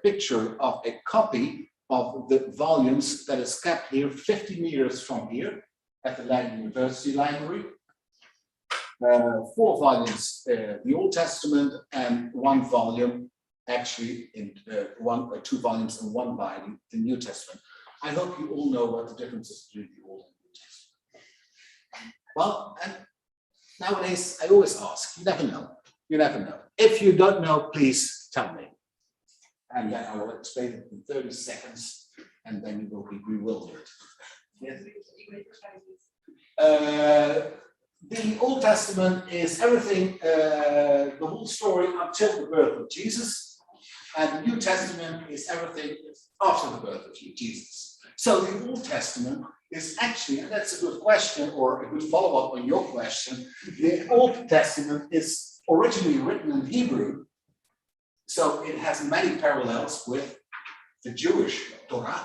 picture of a copy of the volumes that is kept here 50 meters from here at the Leiden University Library. 4 volumes, the Old Testament, and 1 volume, actually in 2 volumes and 1 volume, the New Testament. I hope you all know what the difference is between the Old and New Testament. Well, and nowadays I always ask, you never know. You never know. If you don't know, please tell me. And then I will explain it in 30 seconds, and then you will be bewildered. Yes. The Old Testament is everything, the whole story until the birth of Jesus, and the New Testament is everything after the birth of Jesus. So the Old Testament is actually, and that's a good question, or a good follow-up on your question, the Old Testament is originally written in Hebrew, so it has many parallels with the Jewish Torah,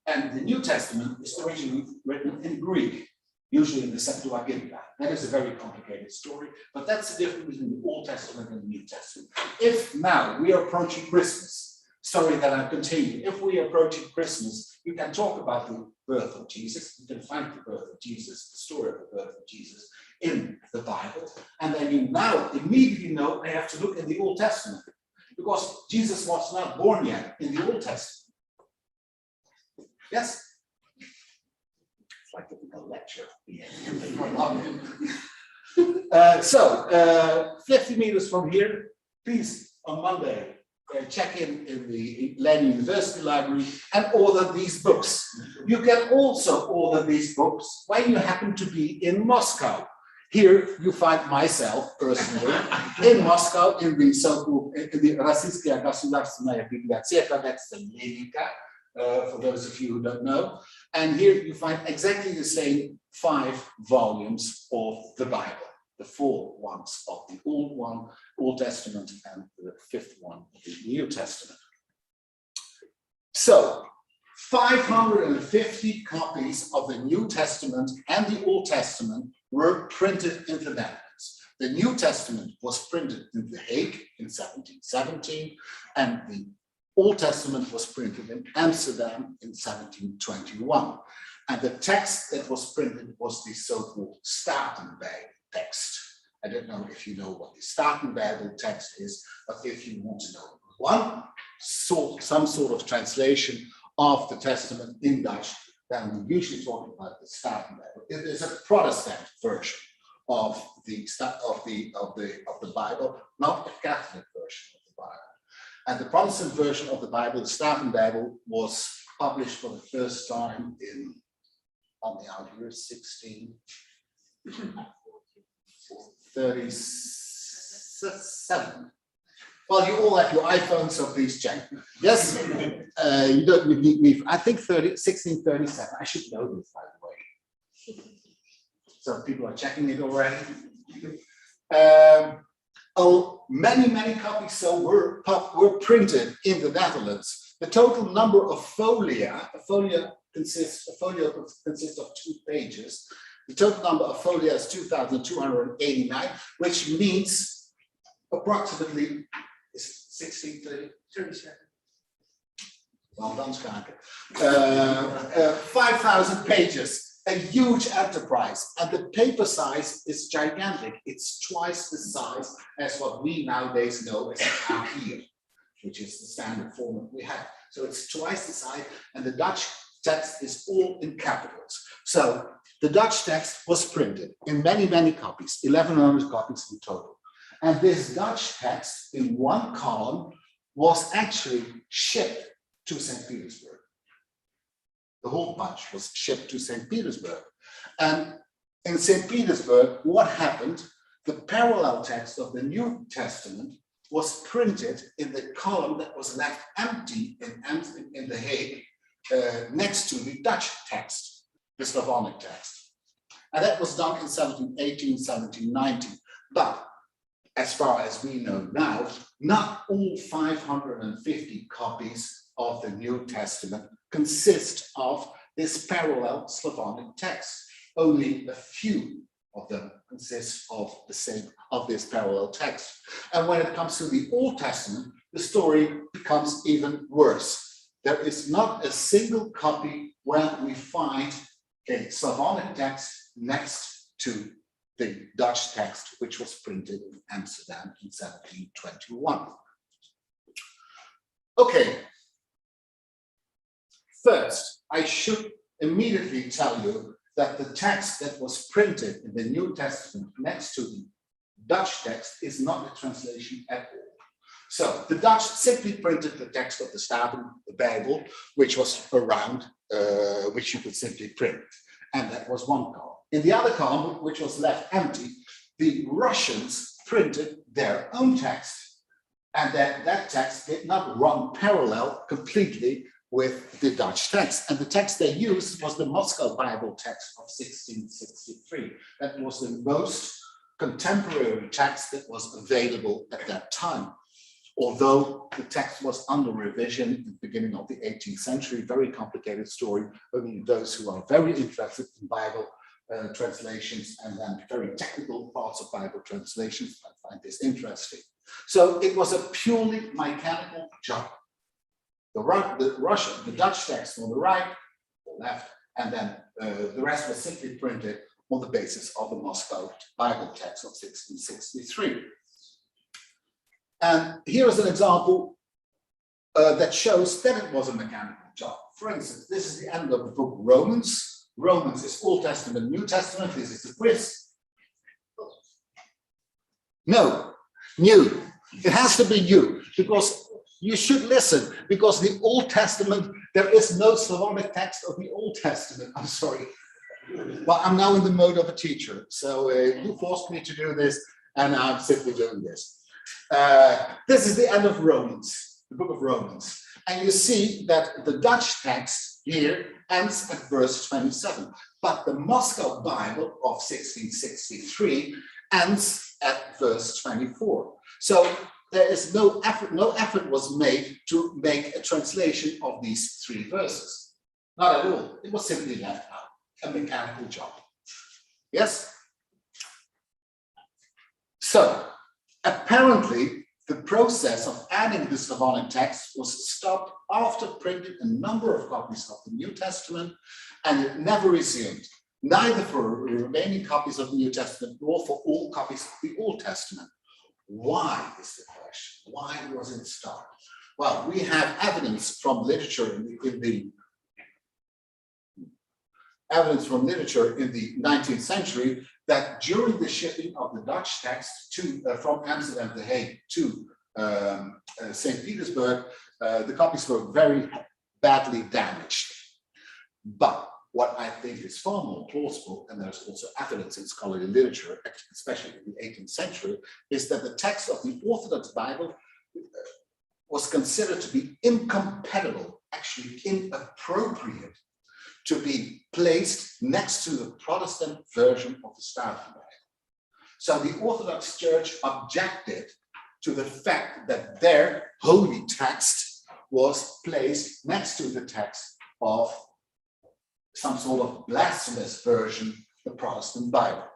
and the New Testament is originally written in Greek, usually in the Septuagint. That is a very complicated story, but that's the difference between the Old Testament and the New Testament. If now we are approaching Christmas, sorry that I continue, if we are approaching Christmas, you can talk about the birth of Jesus, you can find the birth of Jesus, the story of the birth of Jesus in the Bible, and then you now immediately know I have to look in the Old Testament, because Jesus was not born yet in the Old Testament. Yes? Like a lecture. 50 meters from here, please, on Monday, check in the Leiden University Library and order these books. You can also order these books when you happen to be in Moscow. Here you find myself personally in Moscow in the so-called Российская государственная библиотека, that's the Leninka. For those of you who don't know. And here you find exactly the same 5 volumes of the Bible, the 4 ones of the Old Testament, and the 5th one of the New Testament. So 550 copies of the New Testament and the Old Testament were printed in the Netherlands. The New Testament was printed in The Hague in 1717, and the Old Testament was printed in Amsterdam in 1721. And the text that was printed was the so-called Statenbijbel text. I don't know if you know what the Statenbijbel text is, but if you want to know some sort of translation of the Testament in Dutch, then we usually talk about the Statenbijbel. It is a Protestant version of the Bible, not a Catholic version of the Bible. And the Protestant version of the Bible, the Statenbijbel, was published for the first time in, on the out here, 1637. Well, you all have your iPhones, so please check. Yes, you don't need me. I think 1637. I should know this, by the way. So people are checking it already. Many copies so were printed in the Netherlands. The total number of folia, a folio consists of 2 pages. The total number of folia is 2,289, which means approximately 1637. Well done, Schaken. 5,000 pages. A huge enterprise, and the paper size is gigantic. It's twice the size as what we nowadays know as an A4, which is the standard format we have. So it's twice the size, and the Dutch text is all in capitals. So the Dutch text was printed in many copies, 1,100 copies in total. And this Dutch text in 1 column was actually shipped to St. Petersburg. The whole bunch was shipped to St. Petersburg. And in St. Petersburg, what happened? The parallel text of the New Testament was printed in the column that was left empty in The Hague, next to the Dutch text, the Slavonic text. And that was done in 1718, 1719. But as far as we know now, not all 550 copies of the New Testament consist of this parallel Slavonic text. Only a few of them consist of this parallel text. And when it comes to the Old Testament, the story becomes even worse. There is not a single copy where we find a Slavonic text next to the Dutch text, which was printed in Amsterdam in 1721. Okay, first, I should immediately tell you that the text that was printed in the New Testament next to the Dutch text is not a translation at all. So the Dutch simply printed the text of the Staten, the Bible, which was around, which you could simply print. And that was one column. In the other column, which was left empty, the Russians printed their own text, and that text did not run parallel completely with the Dutch text. And the text they used was the Moscow Bible text of 1663. That was the most contemporary text that was available at that time. Although the text was under revision at the beginning of the 18th century, very complicated story. Only those who are very interested in Bible translations and then very technical parts of Bible translations might find this interesting. So it was a purely mechanical job. The Dutch text on the right or left, and then the rest was simply printed on the basis of the Moscow Bible text of 1663. And here is an example that shows that it was a mechanical job. For instance, this is the end of the book Romans. Romans is Old Testament, New Testament. This is the quiz. No, new. It has to be new, because you should listen, because the Old Testament, there is no Slavonic text of the Old Testament. I'm sorry. Well, I'm now in the mode of a teacher. So you forced me to do this, and I'm simply doing this. This is the end of Romans, the book of Romans. And you see that the Dutch text here ends at verse 27. But the Moscow Bible of 1663 ends at verse 24. So there is no effort was made to make a translation of these three verses. Not at all. It was simply left out, a mechanical job. Yes? So, apparently, the process of adding the Slavonic text was stopped after printing a number of copies of the New Testament, and it never resumed, neither for remaining copies of the New Testament nor for all copies of the Old Testament. Why is the question? Why was it stopped? Well, we have evidence from literature in the 19th century that during the shipping of the Dutch text from Amsterdam, The Hague to St. Petersburg, the copies were very badly damaged. But what I think is far more plausible, and there's also evidence in scholarly literature, especially in the 18th century, is that the text of the Orthodox Bible was considered to be incompatible, actually inappropriate, to be placed next to the Protestant version of the Staten Bible. So the Orthodox Church objected to the fact that their holy text was placed next to the text of some sort of blasphemous version, the Protestant Bible.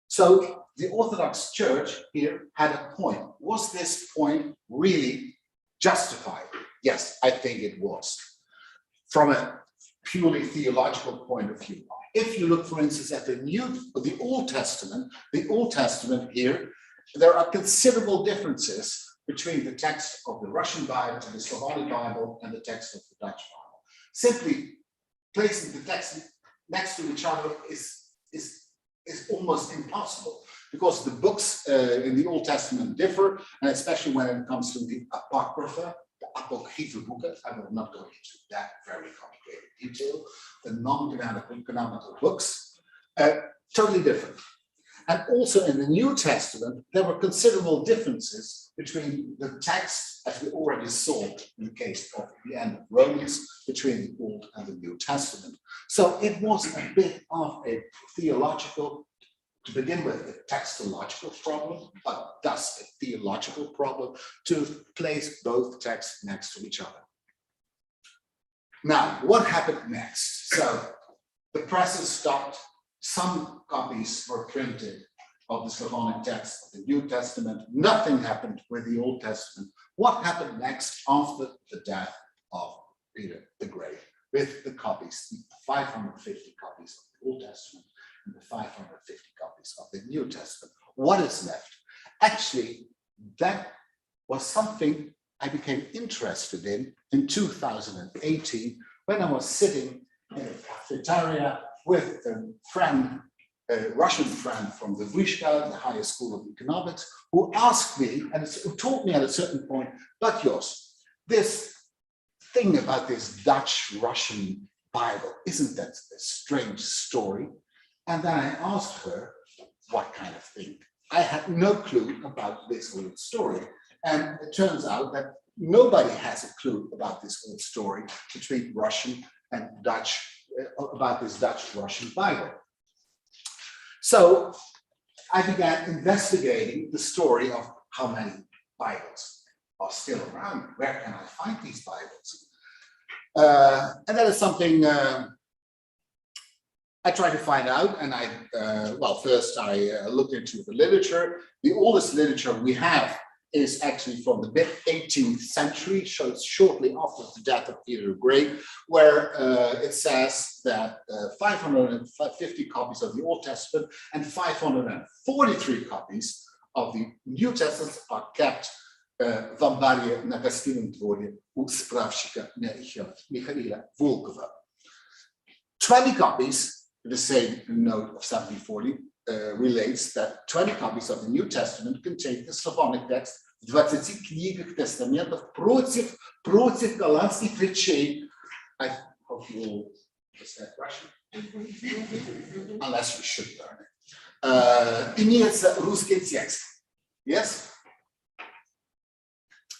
So the Orthodox Church here had a point. Was this point really justified? Yes, I think it was. From a purely theological point of view. If you look, for instance, at the Old Testament here, there are considerable differences between the text of the Russian Bible and the Slavonic Bible and the text of the Dutch Bible. Simply placing the text next to each other is almost impossible, because the books in the Old Testament differ, and especially when it comes to the Apocrypha, the Apocrypha books. I will not go into that very complicated detail. The non-canonical books, totally different. And also in the New Testament, there were considerable differences between the text, as we already saw in the case of the end of Romans, between the Old and the New Testament. So it was a bit of a theological, to begin with, a textological problem, but thus a theological problem, to place both texts next to each other. Now, what happened next? So the presses stopped. Some copies were printed of the Slavonic text of the New Testament. Nothing happened with the Old Testament. What happened next after the death of Peter the Great with the copies, the 550 copies of the Old Testament and the 550 copies of the New Testament? What is left? Actually, that was something I became interested in 2018 when I was sitting in a cafeteria with a friend, a Russian friend from the Vyshka, the Higher School of Economics, who asked me, and who told me at a certain point, but Jos, this thing about this Dutch-Russian Bible, isn't that a strange story? And then I asked her, what kind of thing? I had no clue about this whole story. And it turns out that nobody has a clue about this whole story between Russian and Dutch, about this Dutch-Russian Bible. So I began investigating the story of how many Bibles are still around. Where can I find these Bibles? And that is something I tried to find out. And well, first I looked into the literature. The oldest literature we have is actually from the mid-18th century, so shortly after the death of Peter the Great, where it says that 550 copies of the Old Testament and 543 copies of the New Testament are kept van Barje na gostinnym dworze u sprawщика Michaela Volkova. 20 copies, the same note of 1740, relates that 20 copies of the New Testament contain the Slavonic text в 20 книгах тестаментов против голландских речей. I hope you all understand Russian, unless you should learn it. Имеется русский текст. Yes?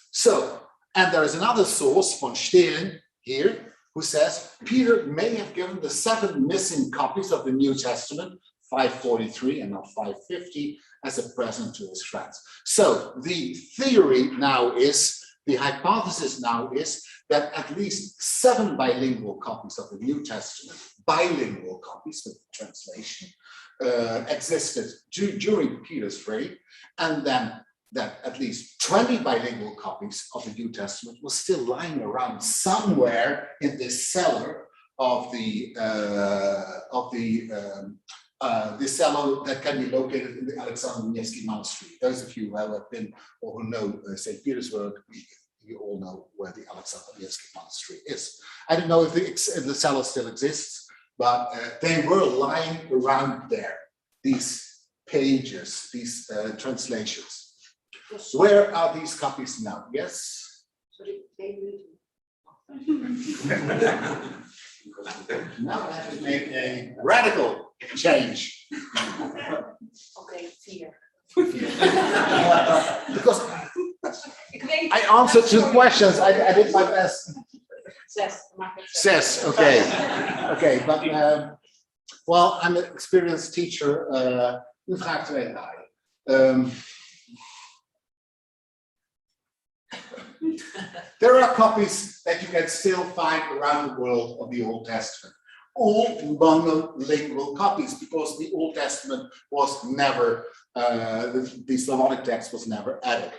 So, and there is another source, von Stehlen, here, who says Peter may have given the 7 missing copies of the New Testament, 543 and not 550, as a present to his friends. So the theory now is, the hypothesis now is that at least 7 bilingual copies of the New Testament, bilingual copies with translation, existed during Peter's reign, and then that at least 20 bilingual copies of the New Testament was still lying around somewhere in this cellar of the cellar that can be located in the Alexander Nevsky Monastery. Those of you who have been or who know St. Petersburg, you all know where the Alexander Nevsky Monastery is. I don't know if the cellar still exists, but they were lying around there, these pages, these translations. Where are these copies now? Yes? Now I have to make a radical change. Okay, 4. Because I answered 2 questions. I did my best. 6. 6, okay. Okay, but well, I'm an experienced teacher. U vraagt 2 draaien. There are copies that you can still find around the world of the Old Testament. All monolingual copies, because the Old Testament was never, the Slavonic text was never added.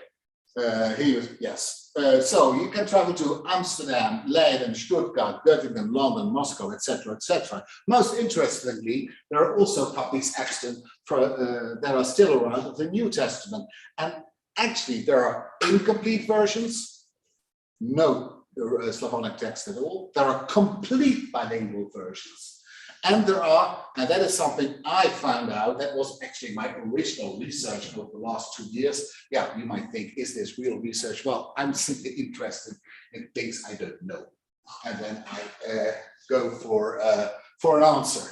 Yes. So you can travel to Amsterdam, Leiden, Stuttgart, Göttingen, London, Moscow, etc., etc. Most interestingly, there are also copies extant that are still around of the New Testament. And actually, there are incomplete versions, no Slavonic text at all. There are complete bilingual versions. And there are, and that is something I found out, that was actually my original research over the last 2 years. Yeah, you might think, is this real research? Well, I'm simply interested in things I don't know. And then I go for an answer.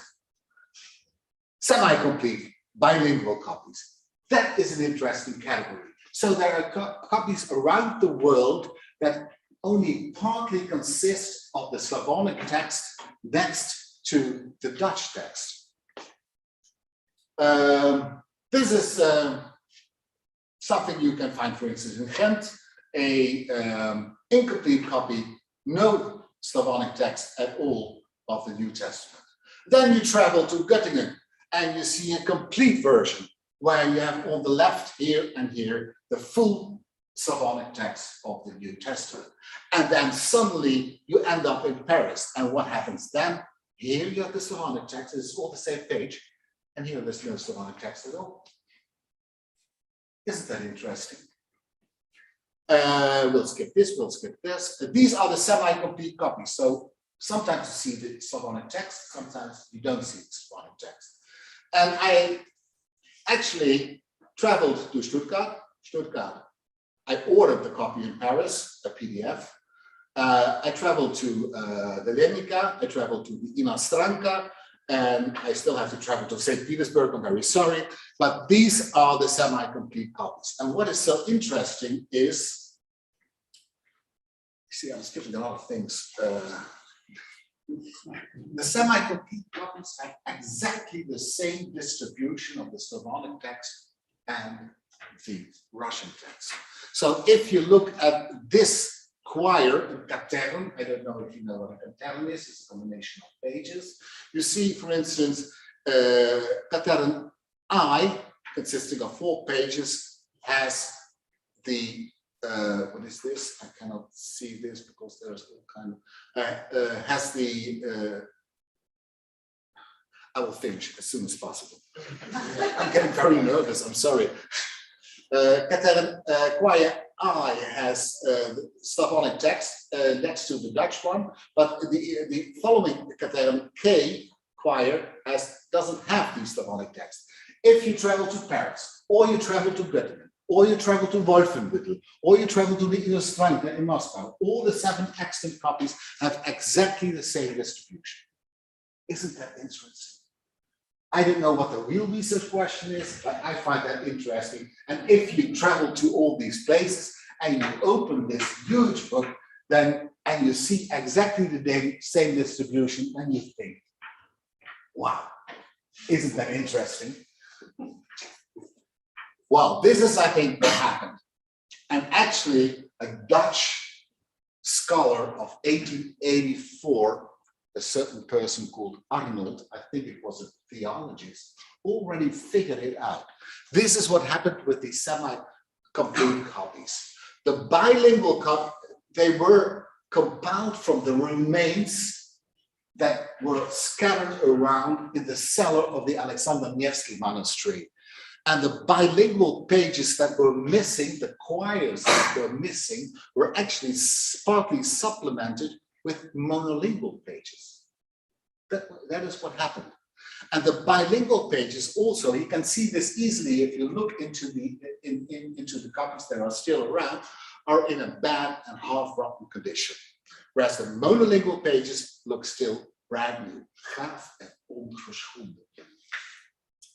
Semi-complete bilingual copies. That is an interesting category. So there are copies around the world that only partly consist of the Slavonic text next to the Dutch text. This is something you can find, for instance, in Ghent, a incomplete copy, no Slavonic text at all of the New Testament. Then you travel to Göttingen and you see a complete version where you have on the left here and here the full Slavonic text of the New Testament. And then suddenly you end up in Paris. And what happens then? Here you have the Slavonic text, it's all the same page. And here there's no Slavonic text at all. Isn't that interesting? We'll skip this, we'll skip this. These are the semi-complete copies. So sometimes you see the Slavonic text, sometimes you don't see the Slavonic text. And I actually traveled to Stuttgart. I ordered the copy in Paris, a PDF. I traveled to the Lenica, I traveled to the Inastranka, and I still have to travel to Saint Petersburg, I'm very sorry. But these are the semi-complete copies. And what is so interesting is, see, I'm skipping a lot of things. The semi-complete copies have exactly the same distribution of the Slavonic text and the Russian text. So if you look at this choir, Katern, I don't know if you know what a Katern is, it's a combination of pages. You see, for instance, Katern I, consisting of 4 pages, has the, what is this? I cannot see this because there's all kind of, has the, I will finish as soon as possible. I'm getting very nervous, I'm sorry. Katern choir I has Slavonic text next to the Dutch one, but the following Katern K choir doesn't have the Slavonic text. If you travel to Paris, or you travel to Göttingen, or you travel to Wolfenbüttel, or you travel to the Inastranka in Moscow, all the 7 extant copies have exactly the same distribution. Isn't that interesting? I don't know what the real research question is, but I find that interesting. And if you travel to all these places and you open this huge book, then and you see exactly the same distribution, then you think, wow, isn't that interesting? Well, this is, I think, what happened. And actually, a Dutch scholar of 1884, a certain person called Arnold, I think it was a theologist, already figured it out. This is what happened with the semi-complete copies. The bilingual copies, they were compiled from the remains that were scattered around in the cellar of the Alexander Nevsky monastery. And the bilingual pages that were missing, the choirs that were missing, were actually partly supplemented with monolingual pages. That is what happened. And the bilingual pages also, you can see this easily if you look into the into the copies that are still around, are in a bad and half-rotten condition. Whereas the monolingual pages look still brand new. Gaaf en ongeschonden,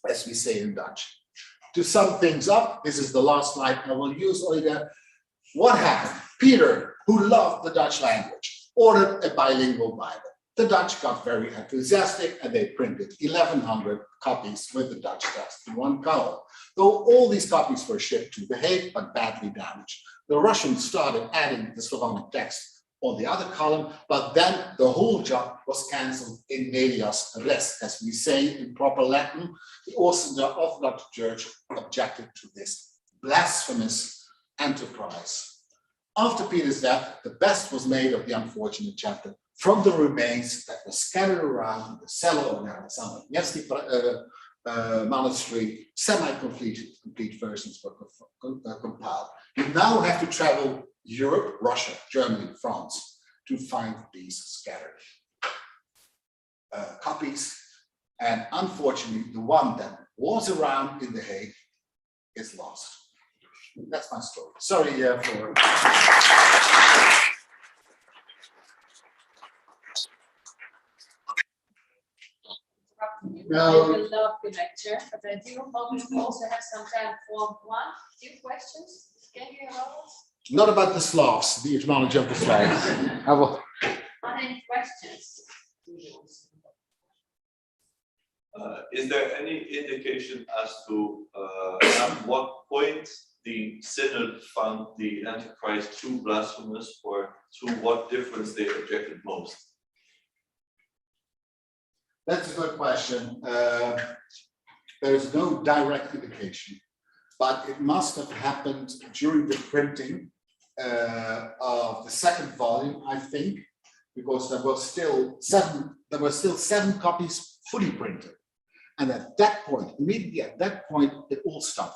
as we say in Dutch. To sum things up, this is the last slide I will use, Olga. What happened? Peter, who loved the Dutch language, ordered a bilingual Bible. The Dutch got very enthusiastic and they printed 1,100 copies with the Dutch text in one column. Though all these copies were shipped to The Hague but badly damaged. The Russians started adding the Slavonic text on the other column, but then the whole job was cancelled in medias res, as we say in proper Latin. The Orthodox Church objected to this blasphemous enterprise. After Peter's death, the best was made of the unfortunate chapter from the remains that were scattered around the cellar of the Alexander Nevsky monastery. Complete versions were compiled. You now have to travel Europe, Russia, Germany, France to find these scattered copies. And unfortunately, the one that was around in The Hague is lost. That's my story. Sorry for... No. I will love the lecture, but I do hope we also have some time for 1-2 questions. Can you hear us? Not about the Slavs, the etymology of the Slavs. I will. Are there any questions? Is there any indication as to at what point the Synod found the Antichrist too blasphemous, or to what difference they objected most? That's a good question. There is no direct indication, but it must have happened during the printing of the second volume, I think, because there were still 7 copies fully printed. And at that point, immediately at that point, it all stopped.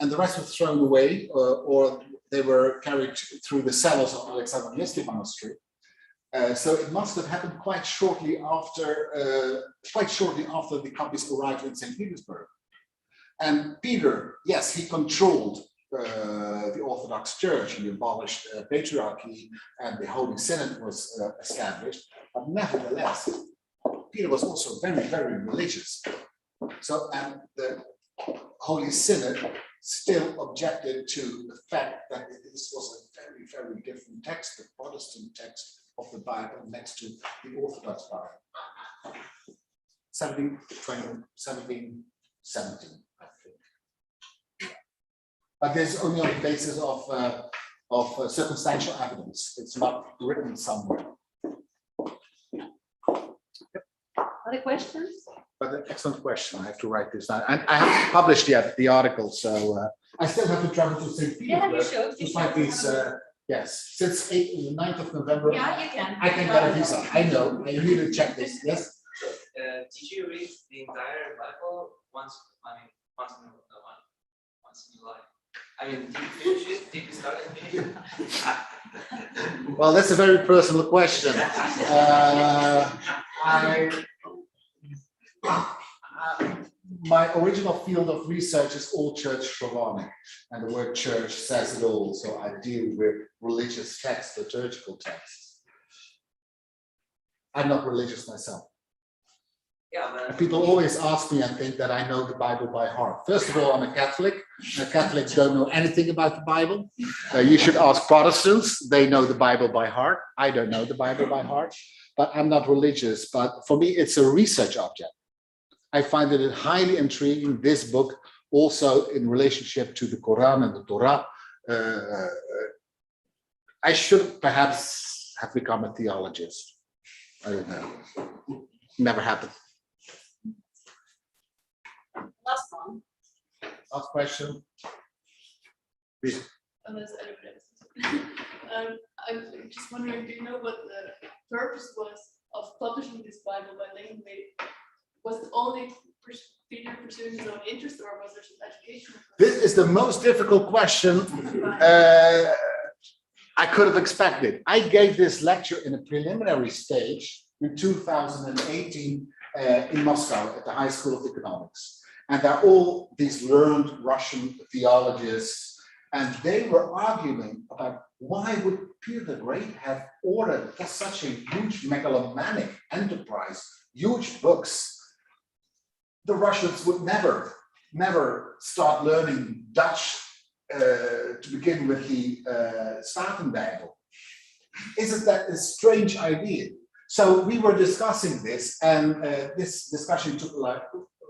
And the rest was thrown away, or they were carried through the cellars of Alexander Nevsky Monastery. So it must have happened quite shortly after the copies arrived in St. Petersburg. And Peter, yes, he controlled the Orthodox Church. He abolished patriarchy, and the Holy Synod was established. But nevertheless, Peter was also very, very religious. So, and the Holy Synod still objected to the fact that this was a very, very different text, the Protestant text of the Bible next to the Orthodox Bible. 1717, I think. But this is only on the basis of circumstantial evidence. It's not written somewhere. Other questions? But an excellent question. I have to write this down. And I haven't published yet the article, so I still have to travel to St. Petersburg. Yeah, you should. to find these. Yes, since the 9th of November. Yeah, you can. I can get a visa. I know. I need to check this. Yes. Did you read the entire Bible once? Once in your life. I mean, did you finish it? Did you start and finish it? Well, that's a very personal question. My original field of research is Old Church Slavonic, and the word church says it all. So I deal with religious texts, liturgical texts. I'm not religious myself. Yeah, but People always ask me and think that I know the Bible by heart. First of all, I'm a Catholic. Catholics don't know anything about the Bible. You should ask Protestants. They know the Bible by heart. I don't know the Bible by heart, but I'm not religious. But for me, it's a research object. I find it highly intriguing, this book, also in relationship to the Quran and the Torah. I should perhaps have become a theologist. I don't know. Never happened. Last one. Last question. Please. Unless I'm just wondering, do you know what the purpose was of publishing this Bible by Leiden and Radboud? Was it only Peter pursuing his own interest, or was there some education? This is the most difficult question I could have expected. I gave this lecture in a preliminary stage in 2018 in Moscow at the High School of Economics. And they're all these learned Russian theologists, and they were arguing about why would Peter the Great have ordered such a huge megalomaniac enterprise, huge books. The Russians would never start learning Dutch to begin with the Statenbijbel. Isn't that a strange idea? So we were discussing this, and this discussion took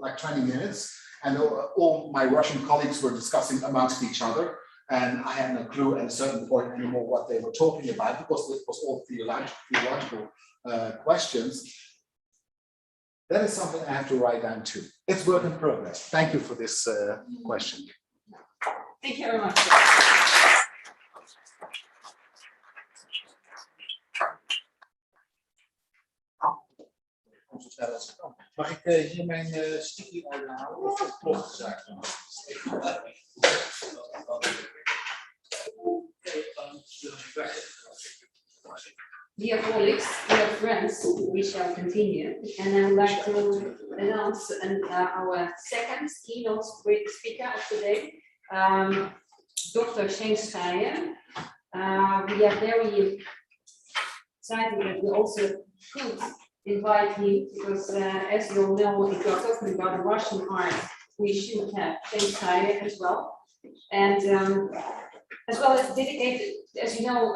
like 20 minutes, and all my Russian colleagues were discussing amongst each other, and I had no clue at a certain point anymore what they were talking about, because it was all theological questions. That is something I have to write down too. It's work in progress. Thank you for this question. Thank you very much. Mag ik hier mijn sticky uithalen of klopt de zaak dan? Dear colleagues, dear friends, we shall continue. And I would like to announce our second keynote speaker of today, Dr. Shane Schreier. We are very excited that we also could invite him, because as you all know, if you are talking about Russian art, we should have Shane Schreier as well. And as well as dedicated, as you know,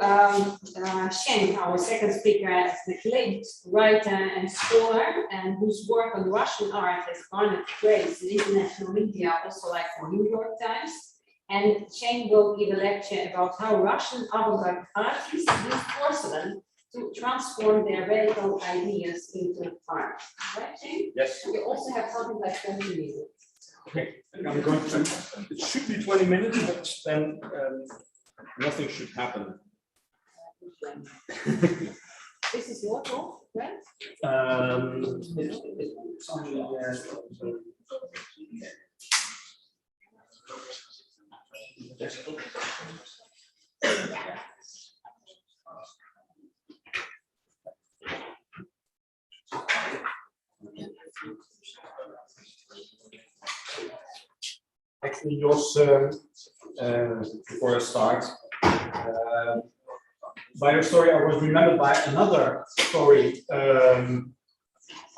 Shane, our second speaker, is an acclaimed writer and scholar, and whose work on Russian art has garnered praise in international media, also like for New York Times. And Shane will give a lecture about how Russian avant-garde artists use porcelain to transform their radical ideas into art. Right, Jane? Yes. We also have something like 20 minutes. Okay, I'm going to, it should be 20 minutes, but then nothing should happen. This is your talk, right? It's on the, actually, yours, before I start, by your story, I was remembered by another story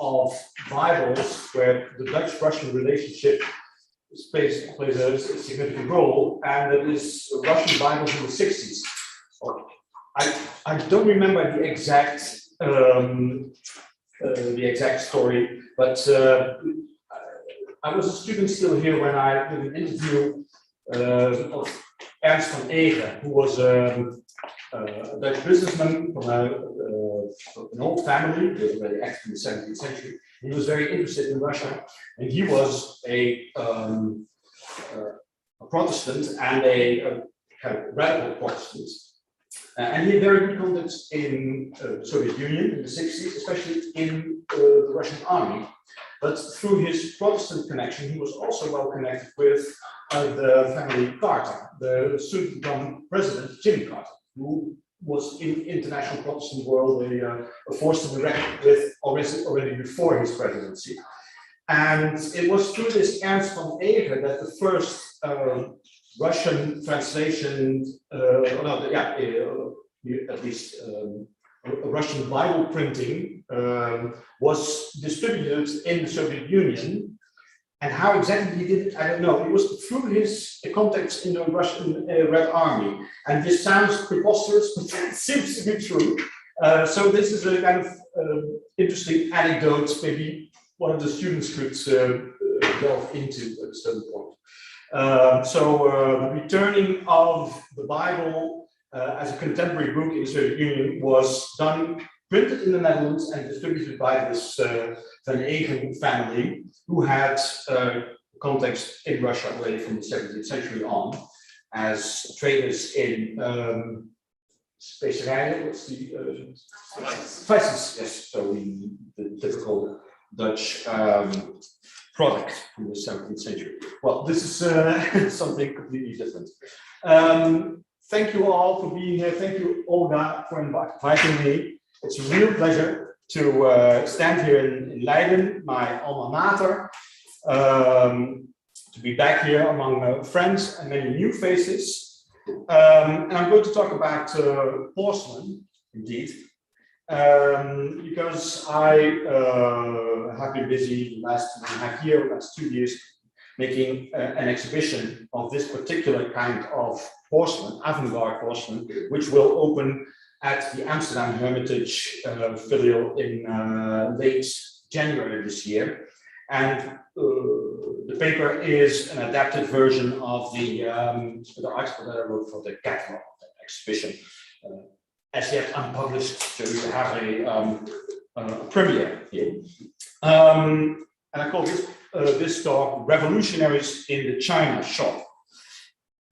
of Bibles where the Dutch-Russian relationship plays a significant role, and that is Russian Bibles in the 60s. I don't remember the exact story, but I was a student still here when I did an interview of Ernst van Eegen, who was a Dutch businessman from an old family, he was already active in the 17th century. He was very interested in Russia, and he was a Protestant and a kind of radical Protestant. And he had very good contacts in the Soviet Union in the 60s, especially in the Russian army. But through his Protestant connection, he was also well connected with the family Carter, the soon-to-become president, Jimmy Carter, who was in the international Protestant world a force to be reckoned with already before his presidency. And it was through this Ernst van Eegen that the first Russian translation, at least a Russian Bible printing was distributed in the Soviet Union. And how exactly he did it, I don't know. It was through his contacts in the Russian Red Army. And this sounds preposterous, but it seems to be true. So this is a kind of interesting anecdote, maybe one of the students could delve into at a certain point. The returning of the Bible as a contemporary book in the Soviet Union was printed in the Netherlands and distributed by this Van Eegen family, who had contacts in Russia already from the 17th century on, as traders in specerijen, what's the spices, yes, so the typical Dutch product from the 17th century. Well, this is something completely different. Thank you all for being here. Thank you, Olga, for inviting me. It's a real pleasure to stand here in Leiden, my alma mater, to be back here among friends and many new faces. And I'm going to talk about porcelain, indeed, because I have been busy the last 2 years, making an exhibition of this particular kind of porcelain, avant-garde porcelain, which will open at the Amsterdam Hermitage filial in late January this year. And the paper is an adapted version of the article that I wrote for the catalog of that exhibition, as yet unpublished, so you have a premiere here. And I call this talk Revolutionaries in the China Shop.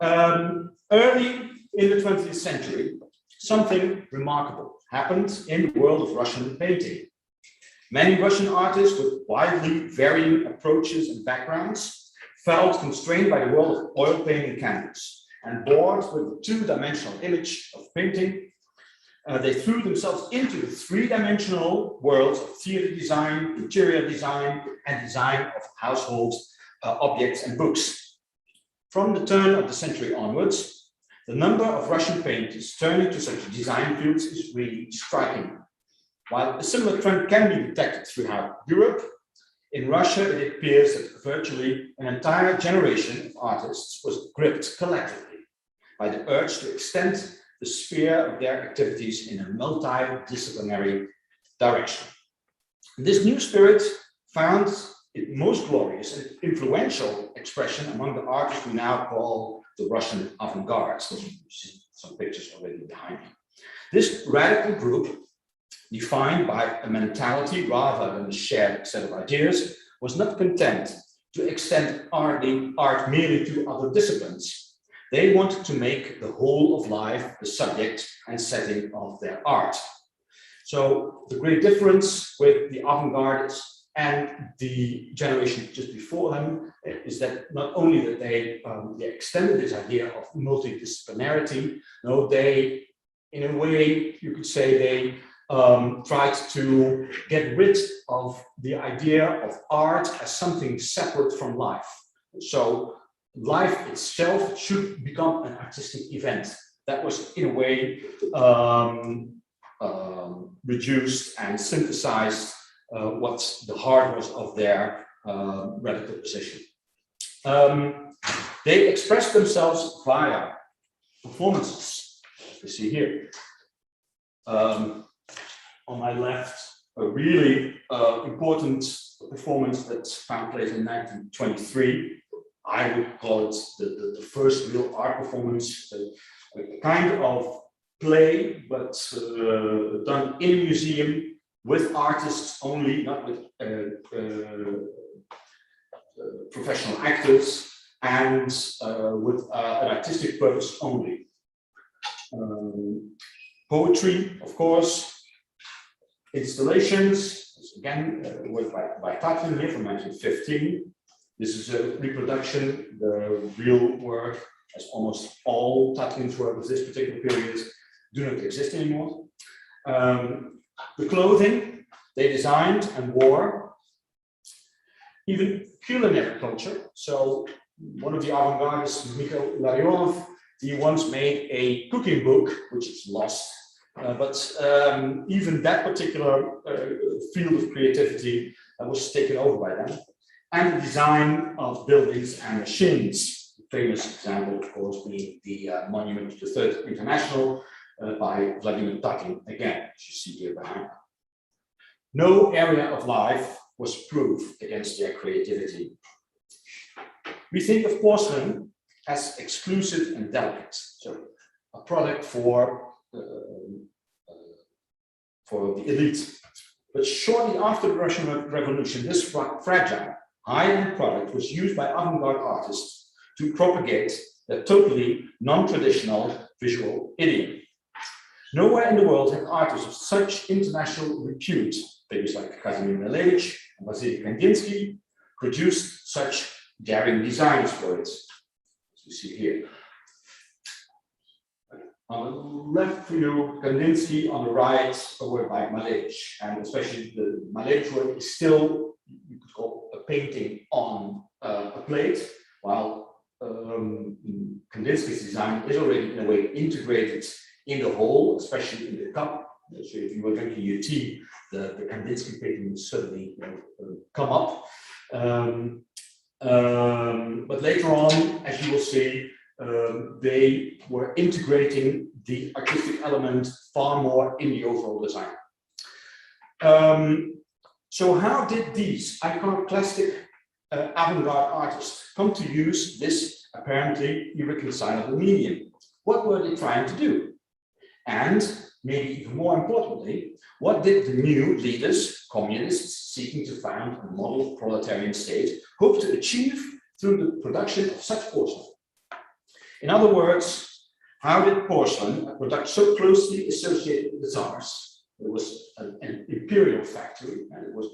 Early in the 20th century, something remarkable happened in the world of Russian painting. Many Russian artists with widely varying approaches and backgrounds felt constrained by the world of oil painting canvas and bored with the two-dimensional image of painting. They threw themselves into the three-dimensional worlds of theater design, interior design, and design of household objects and books. From the turn of the century onwards, the number of Russian painters turning to such design fields is really striking. While a similar trend can be detected throughout Europe, in Russia it appears that virtually an entire generation of artists was gripped collectively by the urge to extend the sphere of their activities in a multidisciplinary direction. This new spirit found its most glorious and influential expression among the artists we now call the Russian avant-garde. You see some pictures already behind me. This radical group defined by a mentality rather than a shared set of ideas, was not content to extend art merely to other disciplines. They wanted to make the whole of life the subject and setting of their art. So the great difference with the avant-garde and the generation just before them is that not only that they extended this idea of multidisciplinarity, no, they, in a way, you could say they tried to get rid of the idea of art as something separate from life. So life itself should become an artistic event. That was, in a way, reduced and synthesized what the heart was of their radical position. They expressed themselves via performances, as we see here. On my left, a really important performance that found place in 1923. I would call it the first real art performance, a kind of play, but done in a museum with artists only, not with professional actors, and with an artistic purpose only. Poetry, of course, installations, again, work by Tatlin here from 1915. This is a reproduction. The real work, as almost all Tatlin's work of this particular period, do not exist anymore. The clothing they designed and wore, even culinary culture. So one of the avant-gardists, Mikhail Larionov, he once made a cooking book, which is lost. But even that particular field of creativity was taken over by them. And the design of buildings and machines. The famous example, of course, being the monument to the Third International by Vladimir Tatlin, again, as you see here behind. No area of life was proof against their creativity. We think of porcelain as exclusive and delicate, so a product for the elite. But shortly after the Russian Revolution, this fragile, high-end product was used by avant-garde artists to propagate a totally non-traditional visual idiom. Nowhere in the world have artists of such international repute, figures like Kazimir Malevich and Vasily Kandinsky, produced such daring designs for it, as you see here. On the left for you, Kandinsky, on the right, a work by Malevich, and especially the Malevich work is still, you could call a painting on a plate, while Kandinsky's design is already in a way integrated in the whole, especially in the cup. So if you were drinking your tea, the Kandinsky painting will certainly come up. But later on, as you will see, they were integrating the artistic element far more in the overall design. So how did these iconoclastic avant-garde artists come to use this apparently irreconcilable medium? What were they trying to do? And maybe even more importantly, what did the new leaders, communists seeking to found a model proletarian state, hope to achieve through the production of such porcelain? In other words, how did porcelain, a product so closely associated with the Tsars, it was an imperial factory, and it was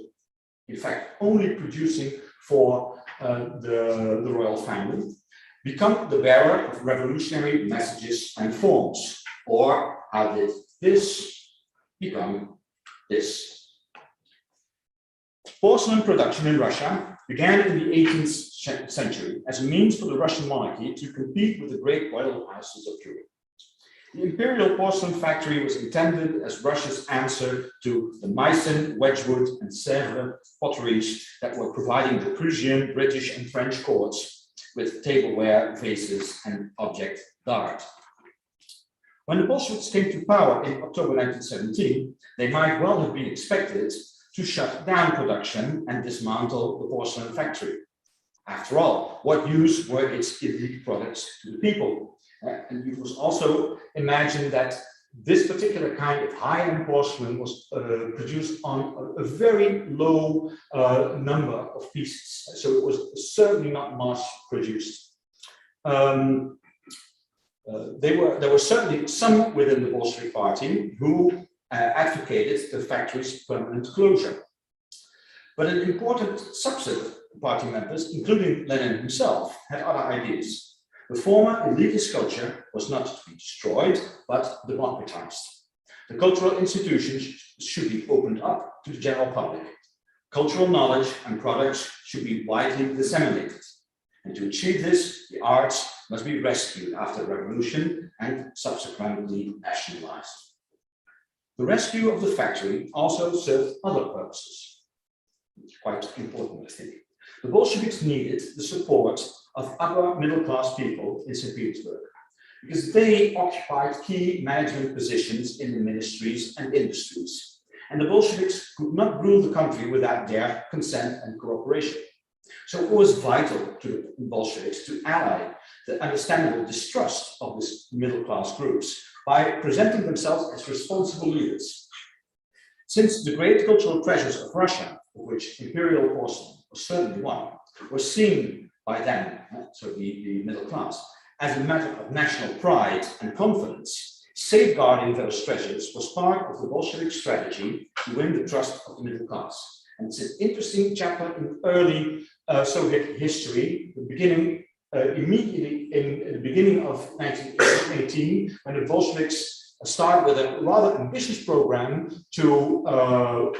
in fact only producing for the royal family, become the bearer of revolutionary messages and forms? Or how did this become this? Porcelain production in Russia began in the 18th century as a means for the Russian monarchy to compete with the great royal houses of Europe. The imperial porcelain factory was intended as Russia's answer to the Meissen, Wedgwood, and Sèvres potteries that were providing the Prussian, British, and French courts with tableware, vases, and object d'art. When the Bolsheviks came to power in October 1917, they might well have been expected to shut down production and dismantle the porcelain factory. After all, what use were its elite products to the people? And it was also imagined that This particular kind of high-end porcelain was produced on a very low number of pieces, so it was certainly not mass-produced. There were certainly some within the Bolshevik Party who advocated the factory's permanent closure. But an important subset of party members, including Lenin himself, had other ideas. The former elitist culture was not to be destroyed, but democratized. The cultural institutions should be opened up to the general public. Cultural knowledge and products should be widely disseminated. And to achieve this, the arts must be rescued after the revolution and subsequently nationalized. The rescue of the factory also served other purposes. It's quite important, I think. The Bolsheviks needed the support of upper middle-class people in St. Petersburg because they occupied key management positions in the ministries and industries. And the Bolsheviks could not rule the country without their consent and cooperation. So it was vital to the Bolsheviks to ally the understandable distrust of these middle-class groups by presenting themselves as responsible leaders. Since the great cultural treasures of Russia, of which imperial porcelain was certainly one, were seen by them, so the middle class, as a matter of national pride and confidence, safeguarding those treasures was part of the Bolshevik strategy to win the trust of the middle class. And it's an interesting chapter in early Soviet history, the beginning, immediately in the beginning of 1918, when the Bolsheviks started with a rather ambitious program to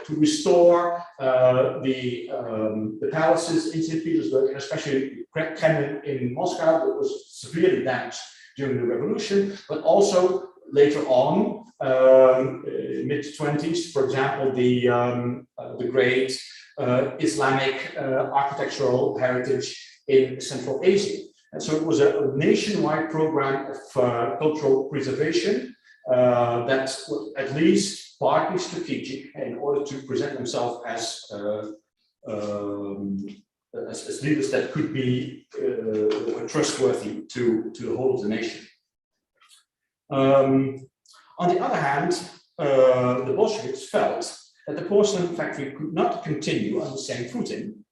restore the palaces in St. Petersburg, and especially Kremlin in Moscow, that was severely damaged during the revolution, but also later on, mid-20s, for example, the great Islamic architectural heritage in Central Asia. And so it was a nationwide program of cultural preservation that was at least partly strategic in order to present themselves as leaders that could be trustworthy to the whole of the nation. On the other hand, the Bolsheviks felt that the porcelain factory could not continue on the same footing,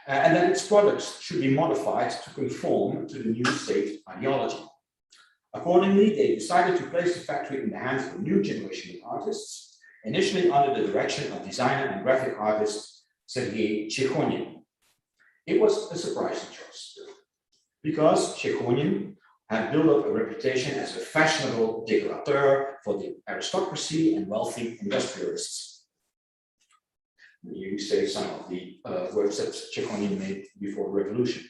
and that its products should be modified to conform to the new state ideology. Accordingly, they decided to place the factory in the hands of a new generation of artists, initially under the direction of designer and graphic artist Sergei Chekhonin. It was a surprising choice, because Chekhonin had built up a reputation as a fashionable décorateur for the aristocracy and wealthy industrialists. You say some of the works that Chekhonin made before the revolution.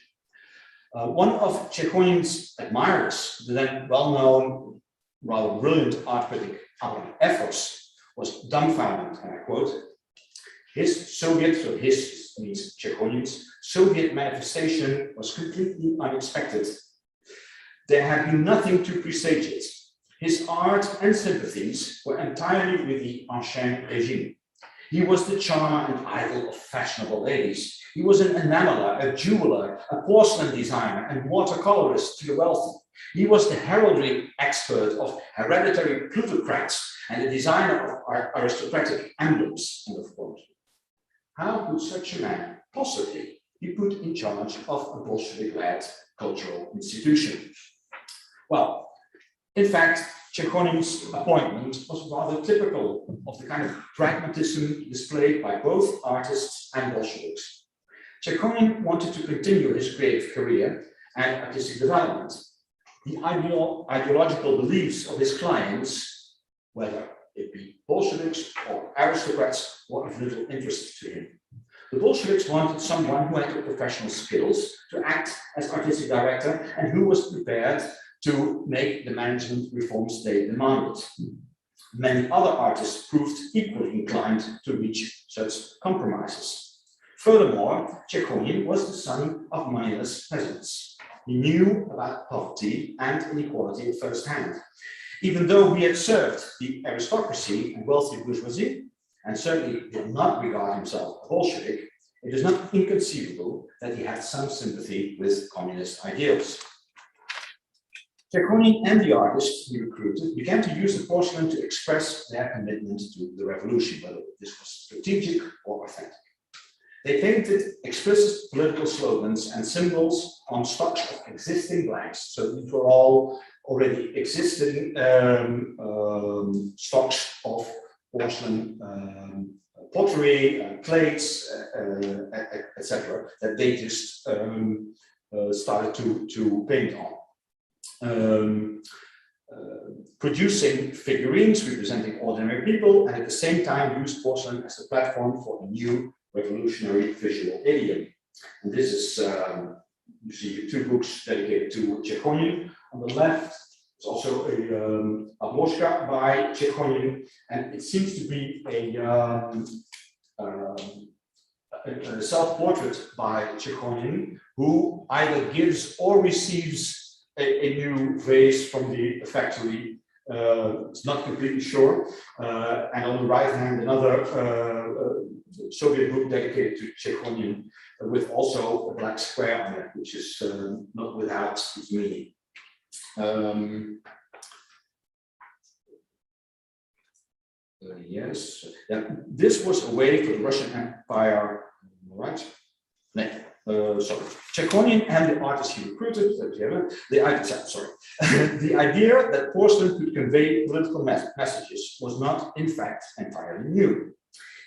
One of Chekhonin's admirers, the then well-known, rather brilliant art critic Abraham Efros, was dumbfounded, and I quote, his Soviet, so his means Chekhonin's, Soviet manifestation was completely unexpected. There had been nothing to presage it. His art and sympathies were entirely with the ancien regime. He was the charmer and idol of fashionable ladies. He was an enameler, a jeweler, a porcelain designer, and watercolorist to the wealthy. He was the heraldry expert of hereditary plutocrats and the designer of aristocratic emblems. End of quote. How could such a man possibly be put in charge of a Bolshevik-led cultural institution? Well, in fact, Chekhonin's appointment was rather typical of the kind of pragmatism displayed by both artists and Bolsheviks. Chekhonin wanted to continue his creative career and artistic development. The ideological beliefs of his clients, whether it be Bolsheviks or aristocrats, were of little interest to him. The Bolsheviks wanted someone who had the professional skills to act as artistic director and who was prepared to make the management reforms they demanded. Many other artists proved equally inclined to reach such compromises. Furthermore, Chekhonin was the son of moneyless peasants. He knew about poverty and inequality at first hand. Even though he had served the aristocracy and wealthy bourgeoisie, and certainly did not regard himself a Bolshevik, it is not inconceivable that he had some sympathy with communist ideals. Čechonin and the artists he recruited began to use the porcelain to express their commitment to the revolution, whether this was strategic or authentic. They painted explicit political slogans and symbols on stocks of existing blanks. So these were all already existing stocks of porcelain pottery, plates, etc., that they just started to paint on. Producing figurines representing ordinary people, and at the same time used porcelain as a platform for a new revolutionary visual idiom. And this is, you see two books dedicated to Čechonin. On the left, it's also a Moshka by Čechonin, and it seems to be a self-portrait by Čechonin, who either gives or receives a new vase from the factory. It's not completely sure. And on the right hand, another Soviet book dedicated to Čechonin, with also a black square on it, which is not without its meaning. Yes, yeah. This was a way for the Russian Empire, right? Sorry, Čechonin and the artists he recruited, the idea that porcelain could convey political messages was not, in fact, entirely new.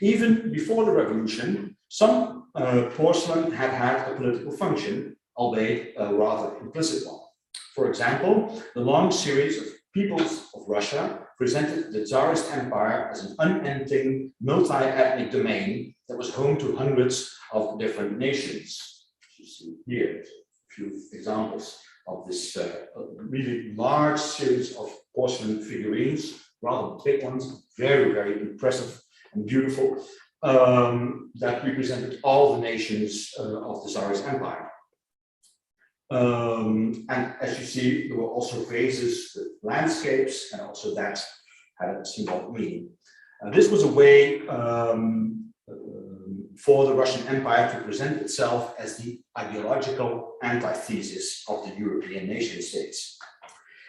Even before the revolution, some porcelain had a political function, albeit a rather implicit one. For example, the long series of peoples of Russia presented the Tsarist Empire as an unending, multi-ethnic domain that was home to hundreds of different nations. You see here a few examples of this really large series of porcelain figurines, rather big ones, very, very impressive and beautiful, that represented all the nations of the Tsarist Empire. And as you see, there were also vases with landscapes, and also that had a symbolic meaning. This was a way for the Russian Empire to present itself as the ideological antithesis of the European nation states.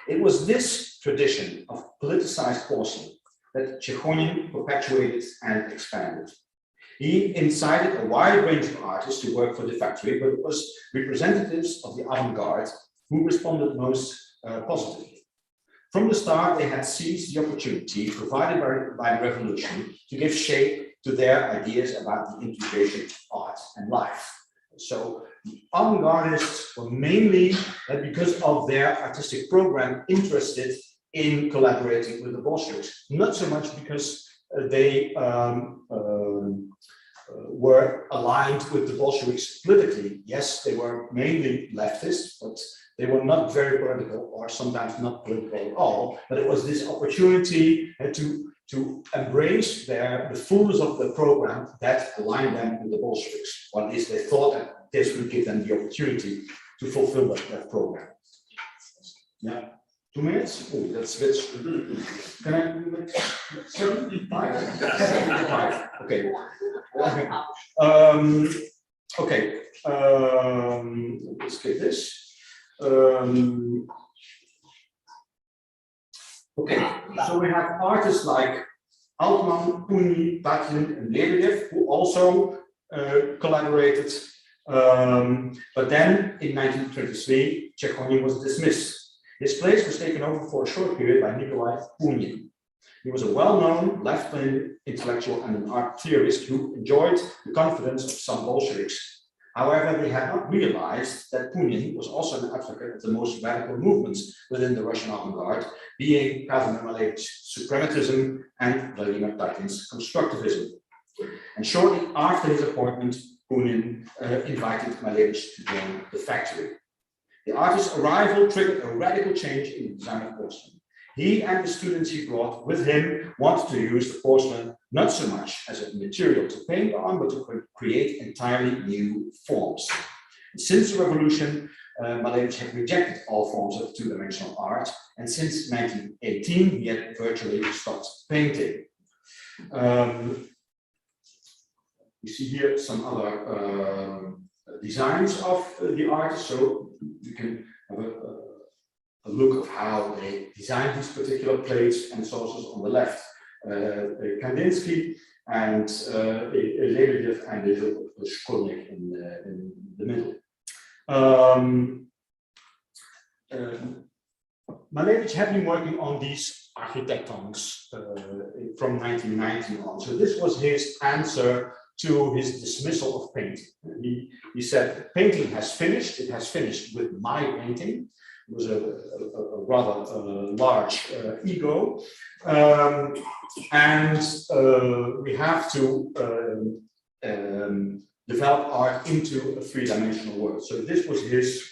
It was this tradition of politicized porcelain that Čechonin perpetuated and expanded. He incited a wide range of artists to work for the factory, but it was representatives of the avant-garde who responded most positively. From the start, they had seized the opportunity provided by the revolution to give shape to their ideas about the integration of art and life. So the avant-gardists were mainly, because of their artistic program, interested in collaborating with the Bolsheviks, not so much because they were aligned with the Bolsheviks politically. Yes, they were mainly leftists, but they were not very political, or sometimes not political at all. But it was this opportunity to embrace the fullness of the program that aligned them with the Bolsheviks, or at least they thought that this would give them the opportunity to fulfill that program. Yeah. 2 minutes? Oh, that's rich. Can I do like 7, 5? 5. Okay. Okay. Let's get this. Okay. So we have artists like Altman, Puni, Batlin, and Lebedev, who also collaborated. But then in 1923, Čechonin was dismissed. His place was taken over for a short period by Nikolai Punin. He was a well-known left-wing intellectual and an art theorist who enjoyed the confidence of some Bolsheviks. However, they had not realized that Punin was also an advocate of the most radical movements within the Russian avant-garde, being Kazimir Malevich's suprematism and Vladimir Tatlin's constructivism. And shortly after his appointment, Punin invited Malevich to join the factory. The artist's arrival triggered a radical change in the design of porcelain. He and the students he brought with him wanted to use the porcelain not so much as a material to paint on, but to create entirely new forms. And since the revolution, Malevich had rejected all forms of two-dimensional art, and since 1918, he had virtually stopped painting. You see here some other designs of the artist, so you can have a look of how they designed these particular plates and saucers. On the left, Kandinsky, and Lebedev and Shkolnik in the middle. Malevich had been working on these architectons from 1919 on. So this was his answer to his dismissal of painting. He said, painting has finished. It has finished with my painting. It was a rather large ego. And we have to develop art into a three-dimensional world. So this was his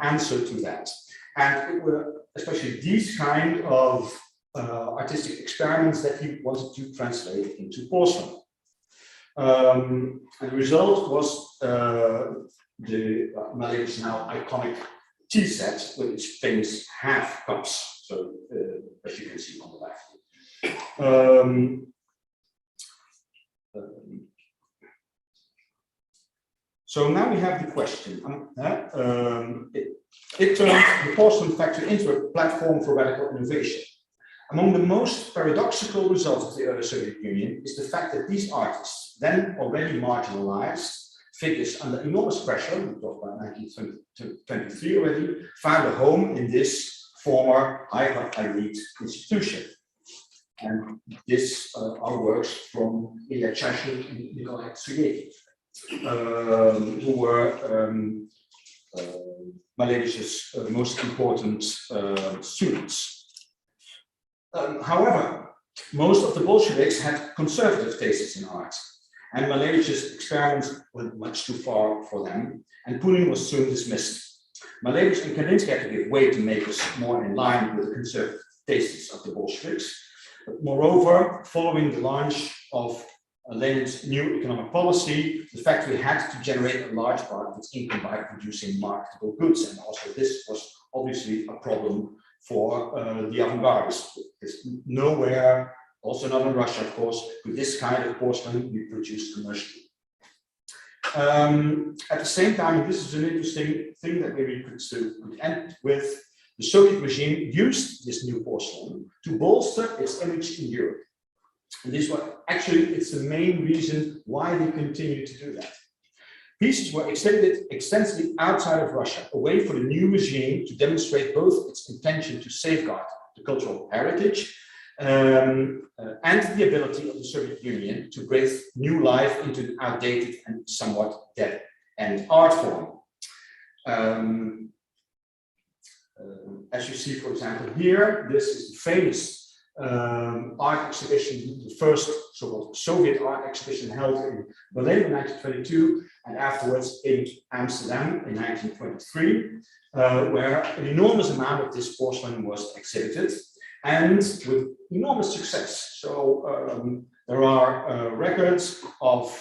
answer to that. And it were especially these kind of artistic experiments that he wanted to translate into porcelain. And the result was the Malevich's now iconic tea set with its famous half cups. So as you can see on the left. So now we have the question. It turned the porcelain factory into a platform for radical innovation. Among the most paradoxical results of the early Soviet Union is the fact that these artists, then already marginalized figures under enormous pressure, we talked about 1923 already, found a home in this former higher elite institution. And this are works from Ilya Chashkin and Nikolai Tsuyev, who were Malevich's most important students. However, most of the Bolsheviks had conservative tastes in art, and Malevich's experiments went much too far for them, and Punin was soon dismissed. Malevich and Kandinsky had to give way to make us more in line with the conservative tastes of the Bolsheviks. But moreover, following the launch of Lenin's new economic policy, the factory had to generate a large part of its income by producing marketable goods, and also this was obviously a problem for the avant-gardists. Because nowhere, also not in Russia, of course, could this kind of porcelain be produced commercially. At the same time, this is an interesting thing that maybe could end with. The Soviet regime used this new porcelain to bolster its image in Europe. And this was actually, it's the main reason why they continue to do that. Pieces were exhibited extensively outside of Russia, a way for the new regime to demonstrate both its intention to safeguard the cultural heritage and the ability of the Soviet Union to breathe new life into an outdated and somewhat dead end art form. As you see, for example, here, this is the famous art exhibition, the first so-called Soviet art exhibition held in Berlin in 1922, and afterwards in Amsterdam in 1923, where an enormous amount of this porcelain was exhibited, and with enormous success. So there are records of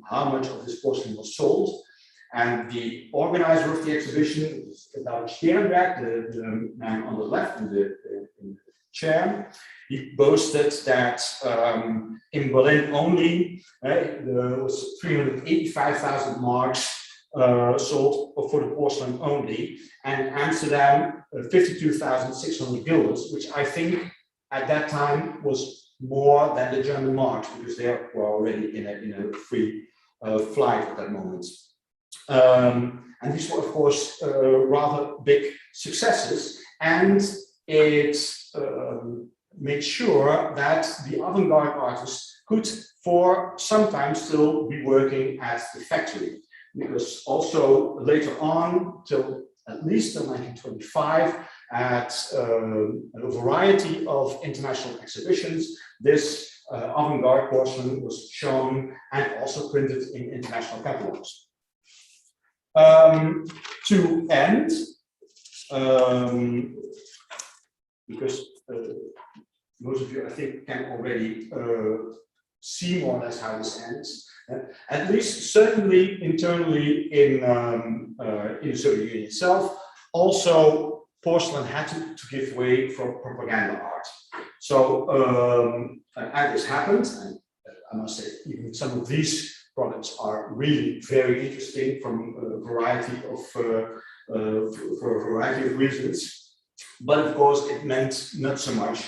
how much of this porcelain was sold. And the organizer of the exhibition is Sternberg, the man on the left in the chair. He boasted that in Berlin only there was 385,000 marks sold for the porcelain only, and in Amsterdam 52,600 guilders, which I think at that time was more than the German marks, because they were already in a free flight at that moment. And these were, of course, rather big successes, and it made sure that the avant-garde artists could for some time still be working at the factory, because also later on, till at least till 1925, at a variety of international exhibitions, this avant-garde porcelain was shown and also printed in international catalogs. To end, because most of you, I think, can already see more or less how this ends. At least, certainly internally in the Soviet Union itself, also porcelain had to give way for propaganda art. So, and this happened, and I must say, even some of these products are really very interesting from a variety of for a variety of reasons. But of course, it meant not so much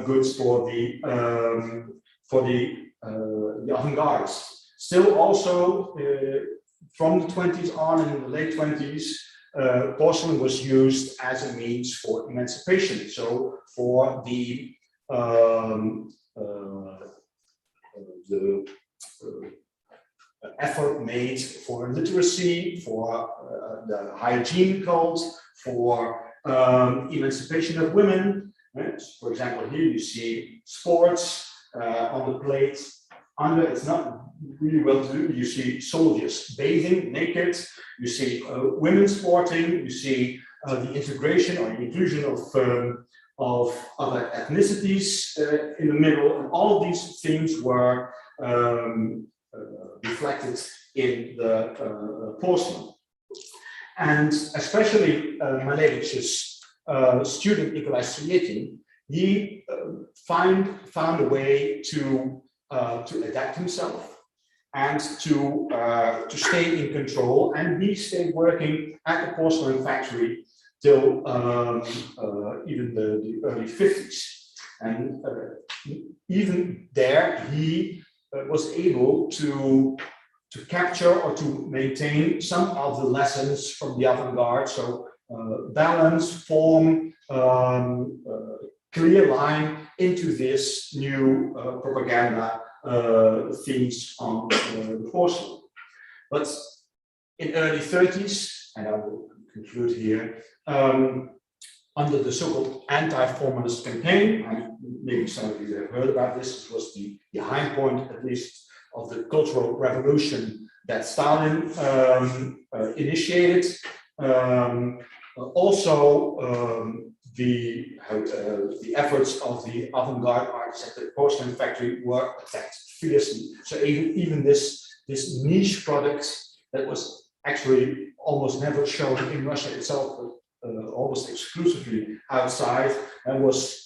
goods for the avant-garde. Still, also from the 20s on and in the late 20s, porcelain was used as a means for emancipation. So for the effort made for literacy, for the hygiene cult, for emancipation of women. Right? For example, here you see sports on the plate. Under, it's not really well to do. You see soldiers bathing naked. You see women sporting. You see the integration or the inclusion of other ethnicities in the middle, and all of these themes were reflected in the porcelain. And especially Malevich's student Nikolai Streletsky, he found a way to adapt himself and to stay in control, and he stayed working at the porcelain factory till even the early 50s. And even there, he was able to capture or to maintain some of the lessons from the avant-garde. So balance, form, clear line into this new propaganda themes on the porcelain. But in early 30s, and I will conclude here, under the so-called anti-formalist campaign, and maybe some of you have heard about this, it was the high point, at least, of the Cultural Revolution that Stalin initiated. The efforts of the avant-garde artists at the porcelain factory were attacked fiercely. So even this niche product that was actually almost never shown in Russia itself, but almost exclusively outside, and was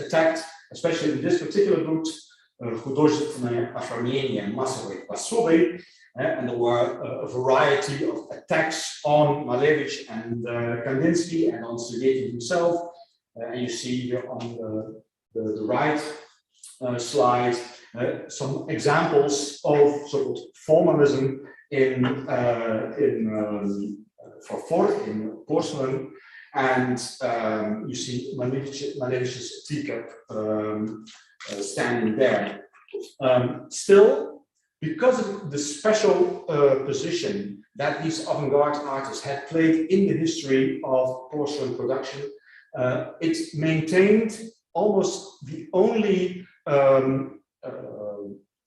attacked, especially in this particular book, Художественное оформление массовой посуды, and there were a variety of attacks on Malevich and Kandinsky and on Streletsky himself. And you see here on the right slide some examples of sort of formalism in porcelain, and you see Malevich's teacup standing there. Still, because of the special position that these avant-garde artists had played in the history of porcelain production, it maintained almost the only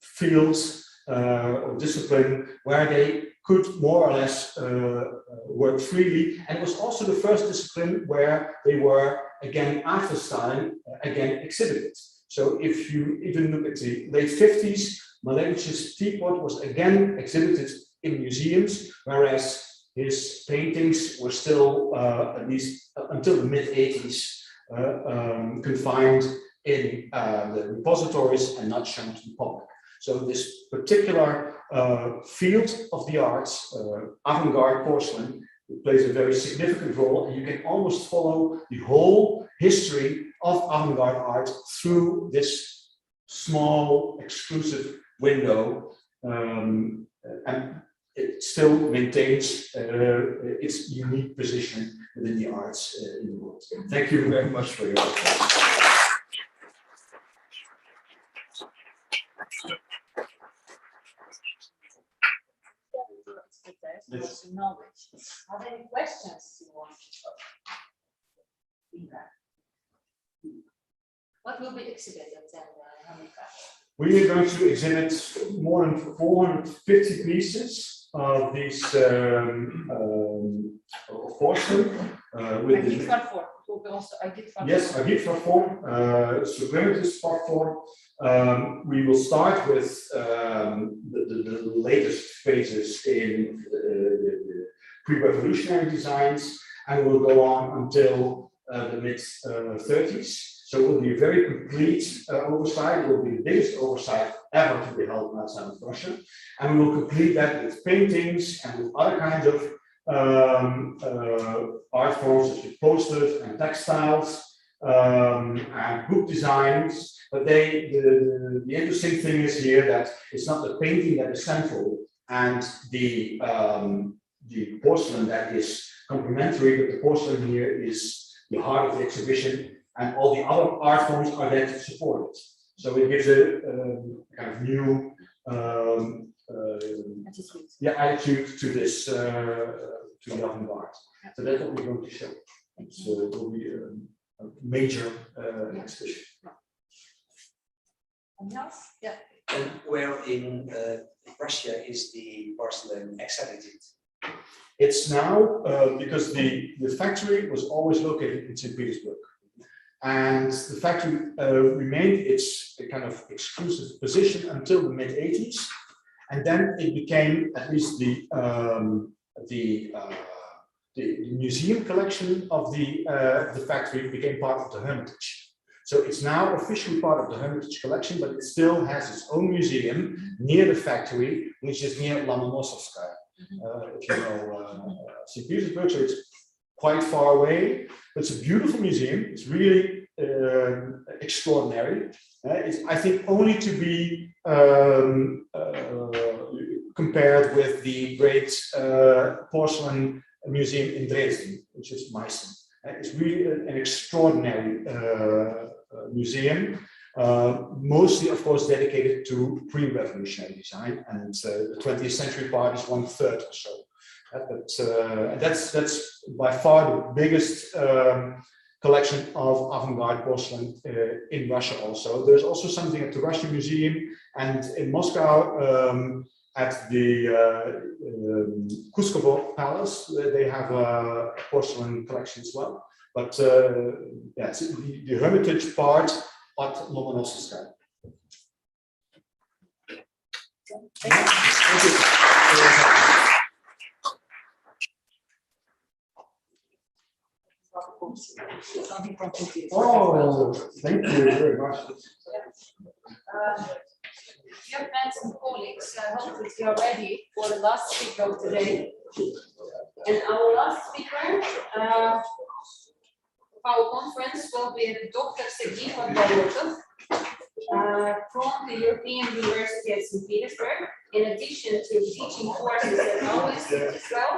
fields or discipline where they could more or less work freely, and it was also the first discipline where they were, again after Stalin, again exhibited. So if you even look at the late 50s, Malevich's teapot was again exhibited in museums, whereas his paintings were still, at least until the mid-80s, confined in the repositories and not shown to the public. So this particular field of the arts, avant-garde porcelain, plays a very significant role, and you can almost follow the whole history of avant-garde art through this small, exclusive window, and it still maintains its unique position within the arts in the world. Thank you very much for your attention. Knowledge. Are there any questions you want to ask? What will be exhibited then, Hanika? We are going to exhibit more than 450 pieces of these porcelain. Yes, agitvaform, sublimated spot form. We will start with the latest phases in the pre-revolutionary designs, and we'll go on until the mid-30s. So it will be a very complete oversight. It will be the biggest oversight ever to be held outside of Russia. And we will complete that with paintings and with other kinds of art forms such as posters and textiles and book designs. But the interesting thing is here that it's not the painting that is central and the porcelain that is complementary, but the porcelain here is the heart of the exhibition, and all the other art forms are there to support it. So it gives a kind of new attitude to this to the avant-garde. So that's what we're going to show. So it will be a major exhibition. Anyone else? Yeah. And where in Russia is the porcelain exhibited? It's now because the factory was always located in St. Petersburg, and the factory remained its kind of exclusive position until the mid-80s, and then it became at least the museum collection of the factory became part of the Hermitage. So it's now officially part of the Hermitage collection, but it still has its own museum near the factory, which is near Lomonosovskaya. If you know St. Petersburg, so it's quite far away. It's a beautiful museum. It's really extraordinary. It's, I think, only to be compared with the great porcelain museum in Dresden, which is Meissen. It's really an extraordinary museum, mostly, of course, dedicated to pre-revolutionary design, and the 20th century part is 1/3 or so. But that's by far the biggest collection of avant-garde porcelain in Russia. Also, there's also something at the Russian Museum, and in Moscow at the Kuskovo Palace, they have a porcelain collection as well. But yeah, it's the Hermitage part at Lomonosovskaya. Thank you. Oh, thank you very much. Dear friends and colleagues, I hope that you are ready for the last speaker of today. And our last speaker of our conference will be Dr. Sergei Podbolotov from the European University at St. Petersburg. In addition to teaching courses at our institute as well,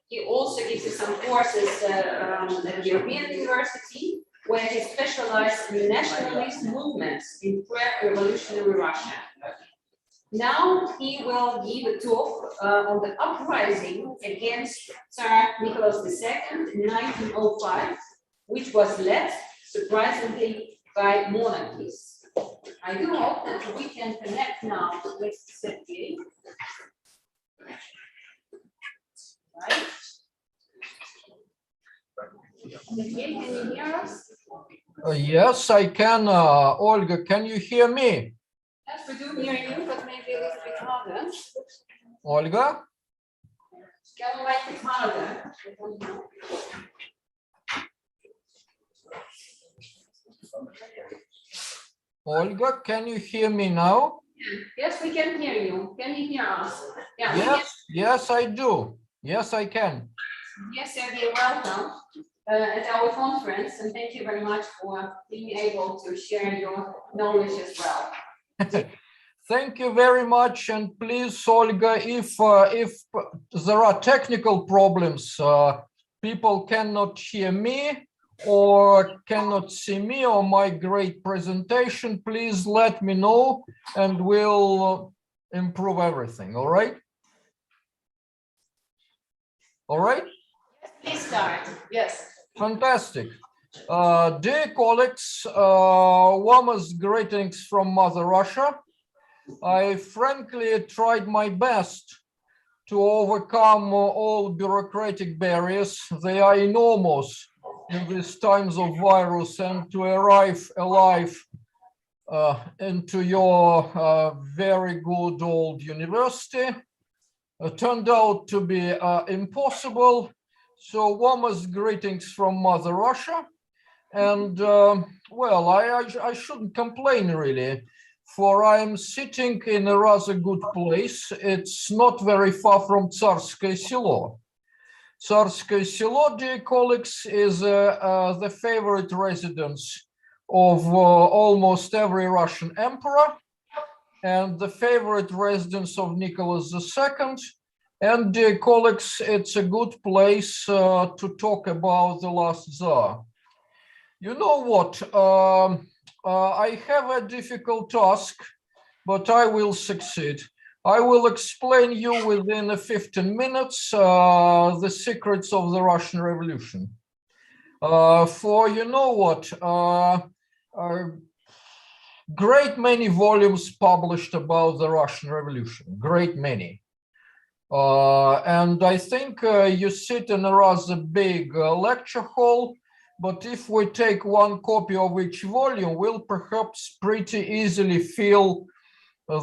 he also gives us some courses at the European University, where he specialized in nationalist movements in pre-revolutionary Russia. Now he will give a talk on the uprising against Tsar Nicholas II in 1905, which was led, surprisingly, by monarchies. I do hope that we can connect now with Sergei. Right? Sergei, can you hear us? Yes, I can. Olga, can you hear me? Yes, we do hear you, but maybe a little bit harder. Olga? Can we make it harder? Olga, can you hear me now? Yes, we can hear you. Can you hear us? Yeah, Yes, I do. Yes, I can. Yes, Sergei, welcome at our conference, and thank you very much for being able to share your knowledge as well. Thank you very much, and please, Olga, if there are technical problems, people cannot hear me or cannot see me or my great presentation, please let me know and we'll improve everything. All right? All right? Please start. Yes. Fantastic. Dear colleagues, warmest greetings from Mother Russia. I frankly tried my best to overcome all bureaucratic barriers. They are enormous in these times of virus, and to arrive alive into your very good old university turned out to be impossible. So warmest greetings from Mother Russia. And well, I shouldn't complain really, for I'm sitting in a rather good place. It's not very far from Tsarskoye Selo. Tsarskoye Selo, dear colleagues, is the favorite residence of almost every Russian emperor, and the favorite residence of Nicholas II. And dear colleagues, it's a good place to talk about the last Tsar. You know what? I have a difficult task, but I will succeed. I will explain you within 15 minutes the secrets of the Russian Revolution. For you know what? Great many volumes published about the Russian Revolution, great many. And I think you sit in a rather big lecture hall, but if we take one copy of each volume, we'll perhaps pretty easily fill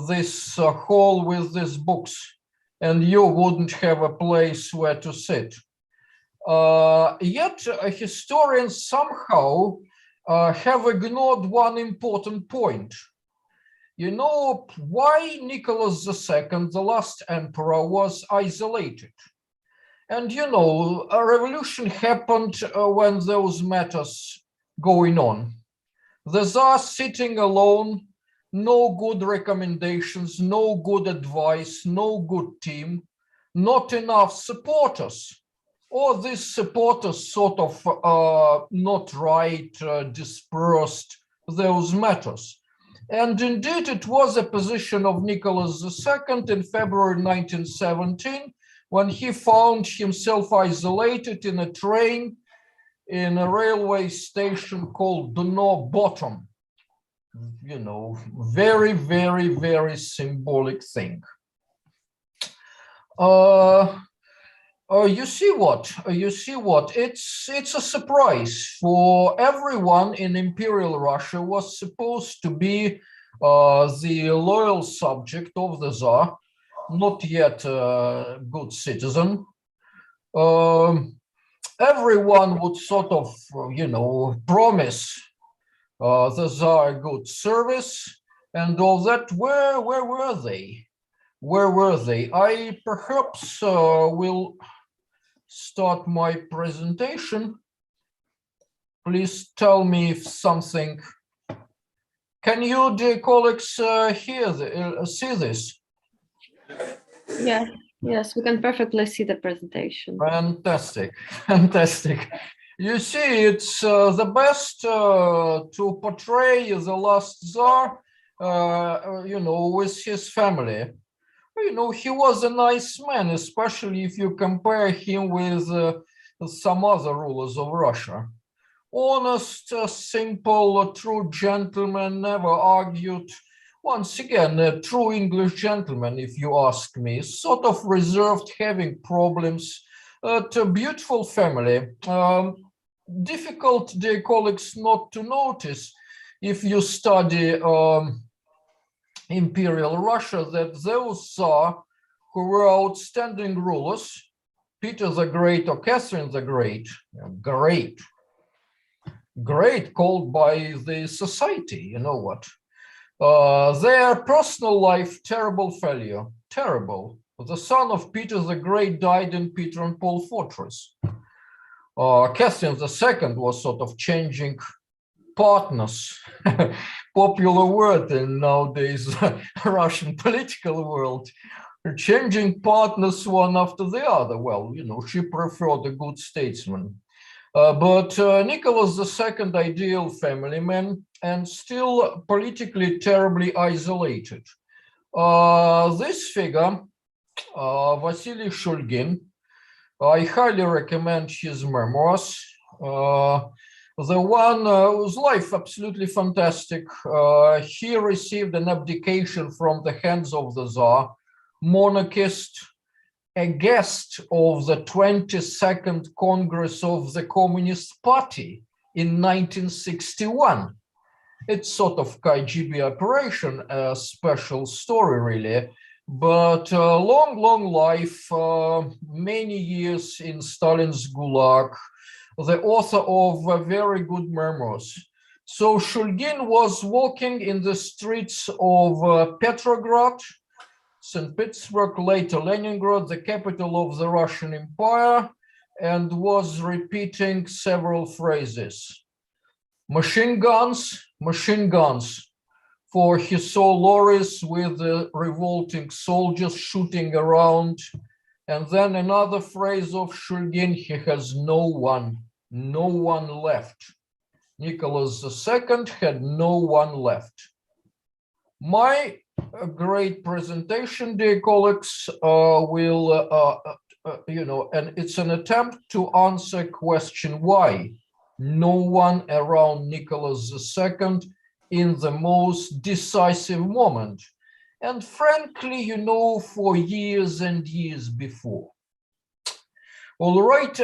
this hall with these books, and you wouldn't have a place where to sit. Yet historians somehow have ignored one important point. You know why Nicholas II, the last emperor, was isolated? And you know, a revolution happened when those matters going on. The Tsar sitting alone, no good recommendations, no good advice, no good team, not enough supporters, or these supporters sort of not right, dispersed those matters. And indeed, it was a position of Nicholas II in February 1917, when he found himself isolated in a train in a railway station called Dno Bottom. You know, very, very, very symbolic thing. You see what? It's a surprise for everyone in Imperial Russia was supposed to be the loyal subject of the Tsar, not yet a good citizen. Everyone would sort of, you know, promise the Tsar good service and all that. Where were they? Where were they? I perhaps will start my presentation. Please tell me if something. Can you, dear colleagues, see this? Yes, we can perfectly see the presentation. Fantastic, fantastic. You see, it's the best to portray the last Tsar, you know, with his family. You know, he was a nice man, especially if you compare him with some other rulers of Russia. Honest, simple, true gentleman, never argued. Once again, a true English gentleman, if you ask me, sort of reserved, having problems, a beautiful family. Difficult, dear colleagues, not to notice if you study Imperial Russia that those Tsar who were outstanding rulers, Peter the Great or Catherine the Great, great called by the society, you know what. Their personal life, terrible failure, terrible. The son of Peter the Great died in Peter and Paul Fortress. Catherine II was sort of changing partners, popular word in nowadays Russian political world, changing partners one after the other. Well, you know, she preferred a good statesman. But Nicholas II, ideal family man, and still politically terribly isolated. This figure, Vasily Shulgin, I highly recommend his memoirs. The one whose life absolutely fantastic. He received an abdication from the hands of the Tsar, monarchist, a guest of the 22nd Congress of the Communist Party in 1961. It's sort of KGB operation, a special story really, but long life, many years in Stalin's Gulag, the author of very good memoirs. So Shulgin was walking in the streets of Petrograd, St. Petersburg, later Leningrad, the capital of the Russian Empire, and was repeating several phrases. Machine guns, for he saw lorries with revolting soldiers shooting around. And then another phrase of Shulgin, he has no one left. Nicholas II had no one left. My great presentation, dear colleagues, and it's an attempt to answer question why no one around Nicholas II in the most decisive moment. And frankly, for years and years before. All right,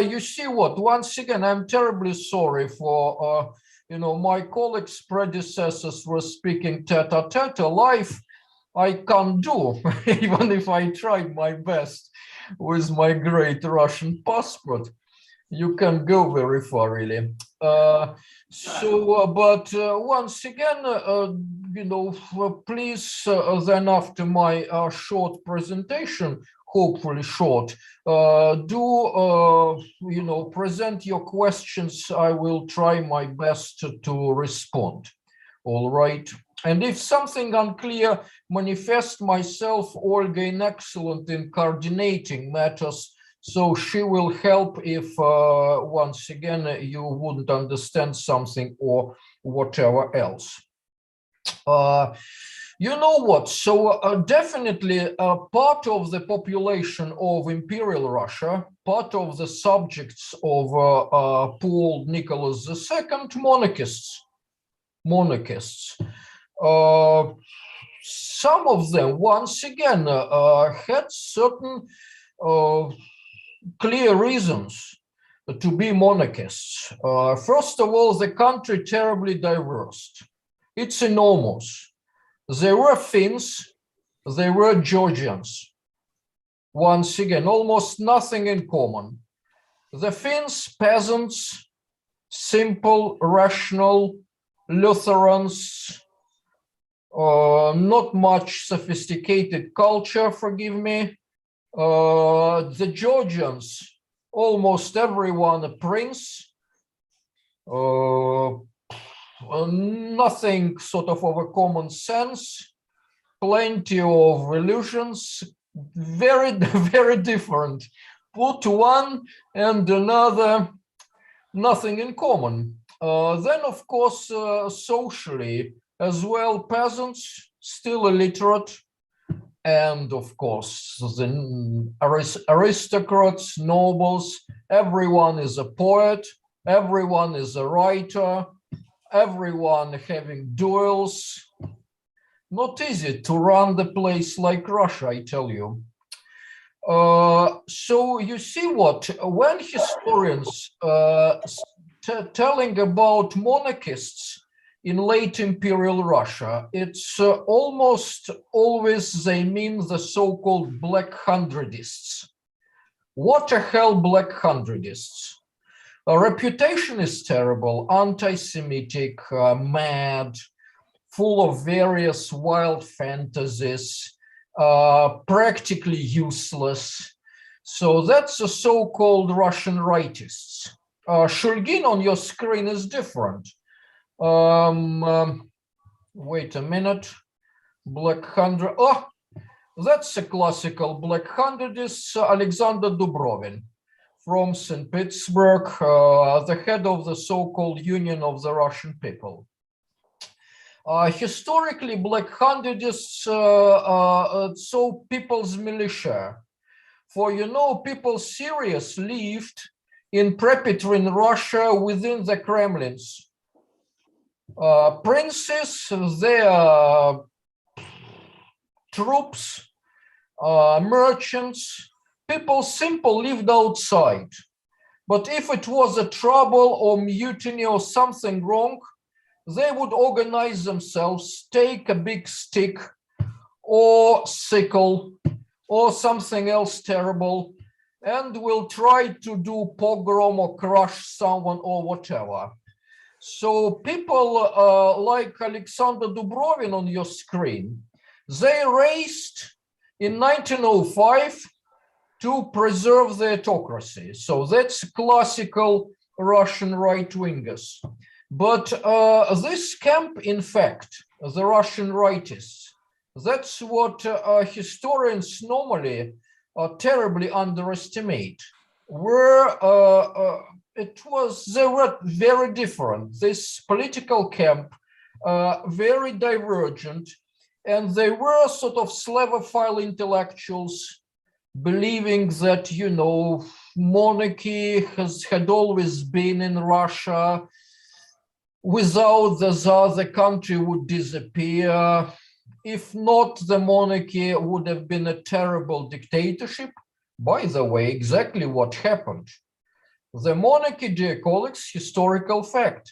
you see what, once again, I'm terribly sorry for, my colleagues' predecessors were speaking tete-a-tete. Live, I can't do, even if I tried my best with my great Russian passport. You can go very far, really. But once again, please, then after my short presentation, hopefully short, present your questions. I will try my best to respond. All right. And if something unclear, manifest myself, Olga, in excellent in coordinating matters. So she will help if, once again, you wouldn't understand something or whatever else. You know what? So definitely part of the population of Imperial Russia, part of the subjects of poor Nicholas II, monarchists. Some of them, once again, had certain clear reasons to be monarchists. First of all, the country terribly diverse. It's enormous. There were Finns, there were Georgians. Once again, almost nothing in common. The Finns, peasants, simple, rational, Lutherans, not much sophisticated culture, forgive me. The Georgians, almost everyone a prince, nothing sort of a common sense, plenty of illusions, very, very different. Put one and another, nothing in common. Then, of course, socially as well, peasants, still illiterate, and of course, the aristocrats, nobles, everyone is a poet, everyone is a writer, everyone having duels. Not easy to run the place like Russia, I tell you. So you see what, when historians telling about monarchists in late imperial Russia, it's almost always they mean the so-called Black Hundredists. What the hell Black Hundredists? Reputation is terrible, anti-Semitic, mad, full of various wild fantasies, practically useless. So that's the so-called Russian rightists. Shulgin on your screen is different. Wait a minute. Black Hundred. Oh, that's a classical Black Hundredist, Alexander Dubrovin from St. Petersburg, the head of the so-called Union of the Russian People. Historically, Black Hundredists, so people's militia. For people serious lived in Prepetrin Russia within the Kremlins. Princes, their troops, merchants, people simple lived outside. But if it was a trouble or mutiny or something wrong, they would organize themselves, take a big stick or sickle or something else terrible, and will try to do pogrom or crush someone or whatever. So people like Alexander Dubrovin on your screen, they raised in 1905 to preserve the autocracy. So that's classical Russian right-wingers. But this camp, in fact, the Russian rightists, that's what historians normally terribly underestimate, where they were very different. This political camp, very divergent, and they were sort of Slavophile intellectuals believing that, you know, monarchy had always been in Russia. Without the Tsar, the country would disappear. If not, the monarchy would have been a terrible dictatorship. By the way, exactly what happened. The monarchy, dear colleagues, historical fact,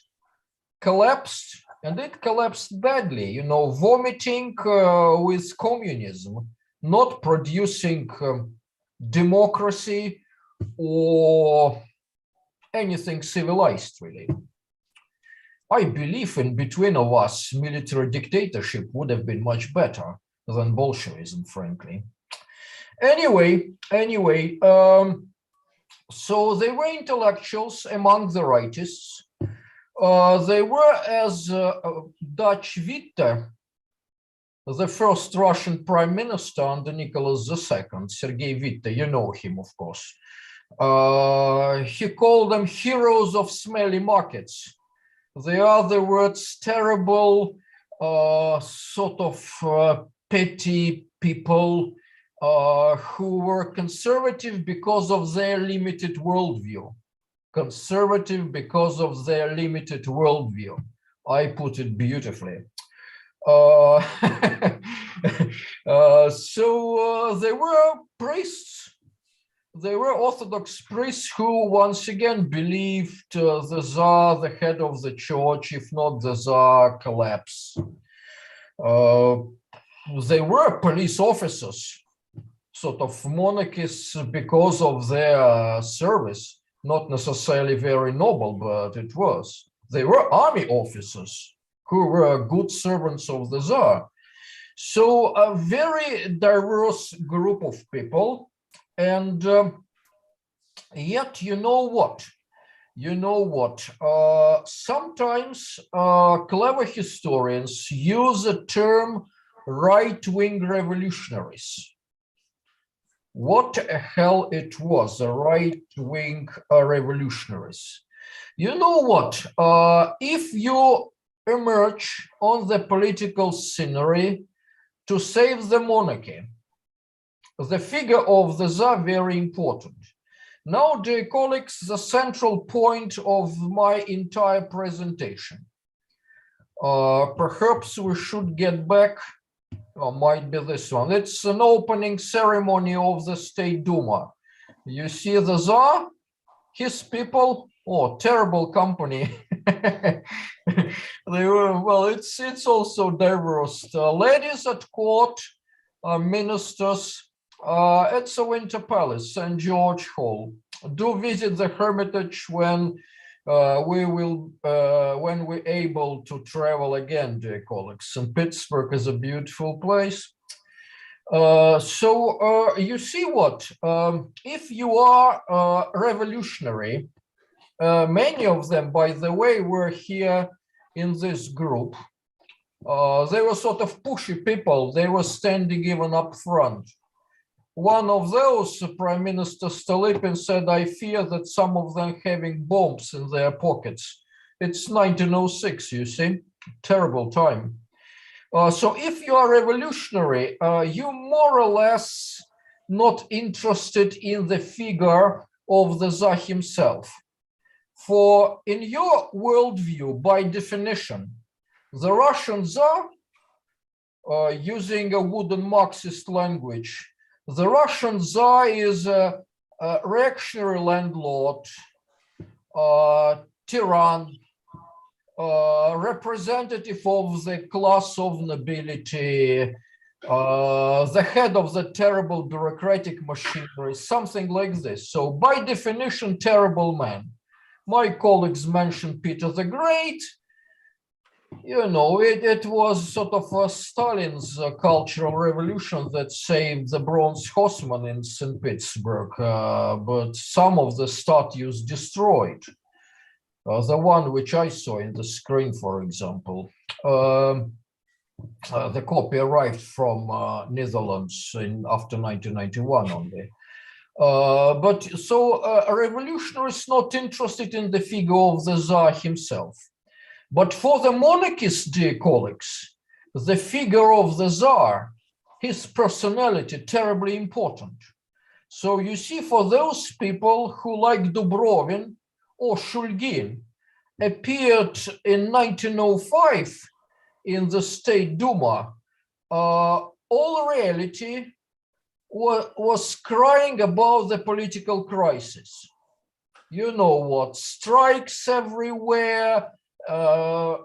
collapsed, and it collapsed badly, you know, vomiting with communism, not producing democracy or anything civilized, really. I believe in between of us, military dictatorship would have been much better than Bolshevism, frankly. Anyway, so they were intellectuals among the rightists. They were, as Dutch Witte, the first Russian prime minister under Nicholas II, Sergei Witte, you know him, of course. He called them heroes of smelly markets. They are the words terrible, sort of petty people who were conservative because of their limited worldview. Conservative because of their limited worldview. I put it beautifully. So they were priests. They were Orthodox priests who once again believed the Tsar, the head of the church, if not the Tsar, collapse. They were police officers, sort of monarchists because of their service, not necessarily very noble, but it was. They were army officers who were good servants of the Tsar. So a very diverse group of people. And yet, you know what? Sometimes clever historians use the term right-wing revolutionaries. What the hell it was, the right-wing revolutionaries? You know what? If you emerge on the political scenery to save the monarchy, the figure of the Tsar very important. Now, dear colleagues, the central point of my entire presentation. Perhaps we should get back, or might be this one. It's an opening ceremony of the State Duma. You see the Tsar, his people, oh, terrible company. They were, well, it's also diverse. Ladies at court, ministers. It's a Winter Palace, St. George Hall. Do visit the Hermitage when we're able to travel again, dear colleagues. St. Petersburg is a beautiful place. So you see what? If you are revolutionary, many of them, by the way, were here in this group. They were sort of pushy people. They were standing even up front. One of those, Prime Minister Stolypin, said, I fear that some of them having bombs in their pockets. It's 1906, you see, terrible time. So if you are revolutionary, you more or less not interested in the figure of the Tsar himself. For in your worldview, by definition, the Russian Tsar, using a wooden Marxist language, the Russian Tsar is a reactionary landlord, tyrann, representative of the class of nobility, the head of the terrible bureaucratic machinery, something like this. So by definition, terrible man. My colleagues mentioned Peter the Great. You know, it was sort of Stalin's cultural revolution that saved the bronze horseman in St. Petersburg, but some of the statues destroyed. The one which I saw in the screen, for example, the copy arrived from Netherlands after 1991 only. But so a revolutionary is not interested in the figure of the Tsar himself. But for the monarchists, dear colleagues, the figure of the Tsar, his personality, terribly important. So you see, for those people who, like Dubrovin or Shulgin, appeared in 1905 in the State Duma, all reality was crying about the political crisis. You know what, strikes everywhere,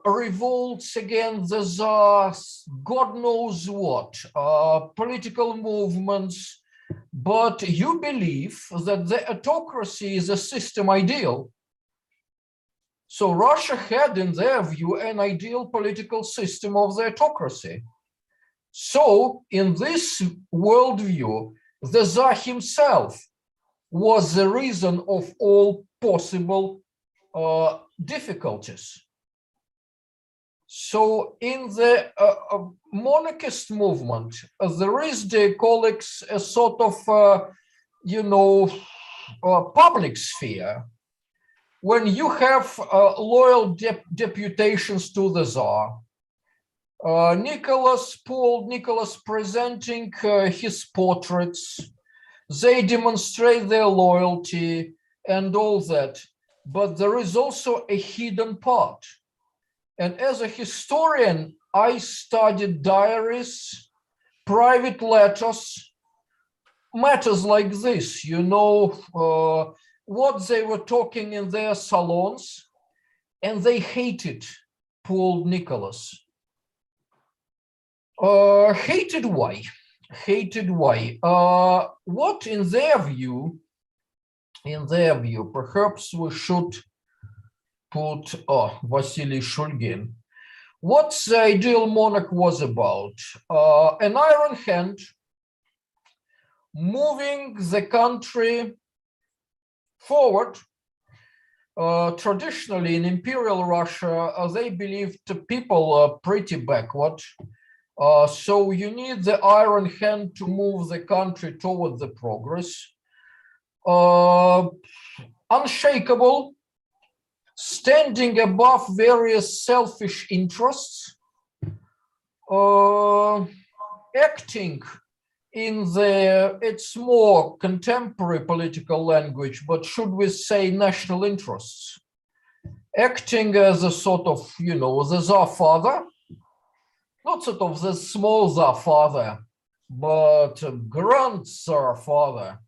revolts against the Tsar, God knows what, political movements. But you believe that the autocracy is a system ideal. So Russia had, in their view, an ideal political system of the autocracy. So in this worldview, the Tsar himself was the reason of all possible difficulties. So in the monarchist movement, there is, dear colleagues, a sort of, you know, public sphere. When you have loyal deputations to the Tsar, Nicholas presenting his portraits, they demonstrate their loyalty and all that. But there is also a hidden part. And as a historian, I studied diaries, private letters, matters like this, you know, what they were talking in their salons, and they hated poor old Nicholas. Hated why? Hated why? What in their view, perhaps we should put Vasily Shulgin. What the ideal monarch was about? An iron hand moving the country forward. Traditionally in imperial Russia, they believed people are pretty backward. So you need the iron hand to move the country toward the progress. Unshakable, standing above various selfish interests, acting in it's more contemporary political language, but should we say national interests, acting as a sort of, you know, the Tsar father, not sort of the small Tsar father, but grand Tsar father.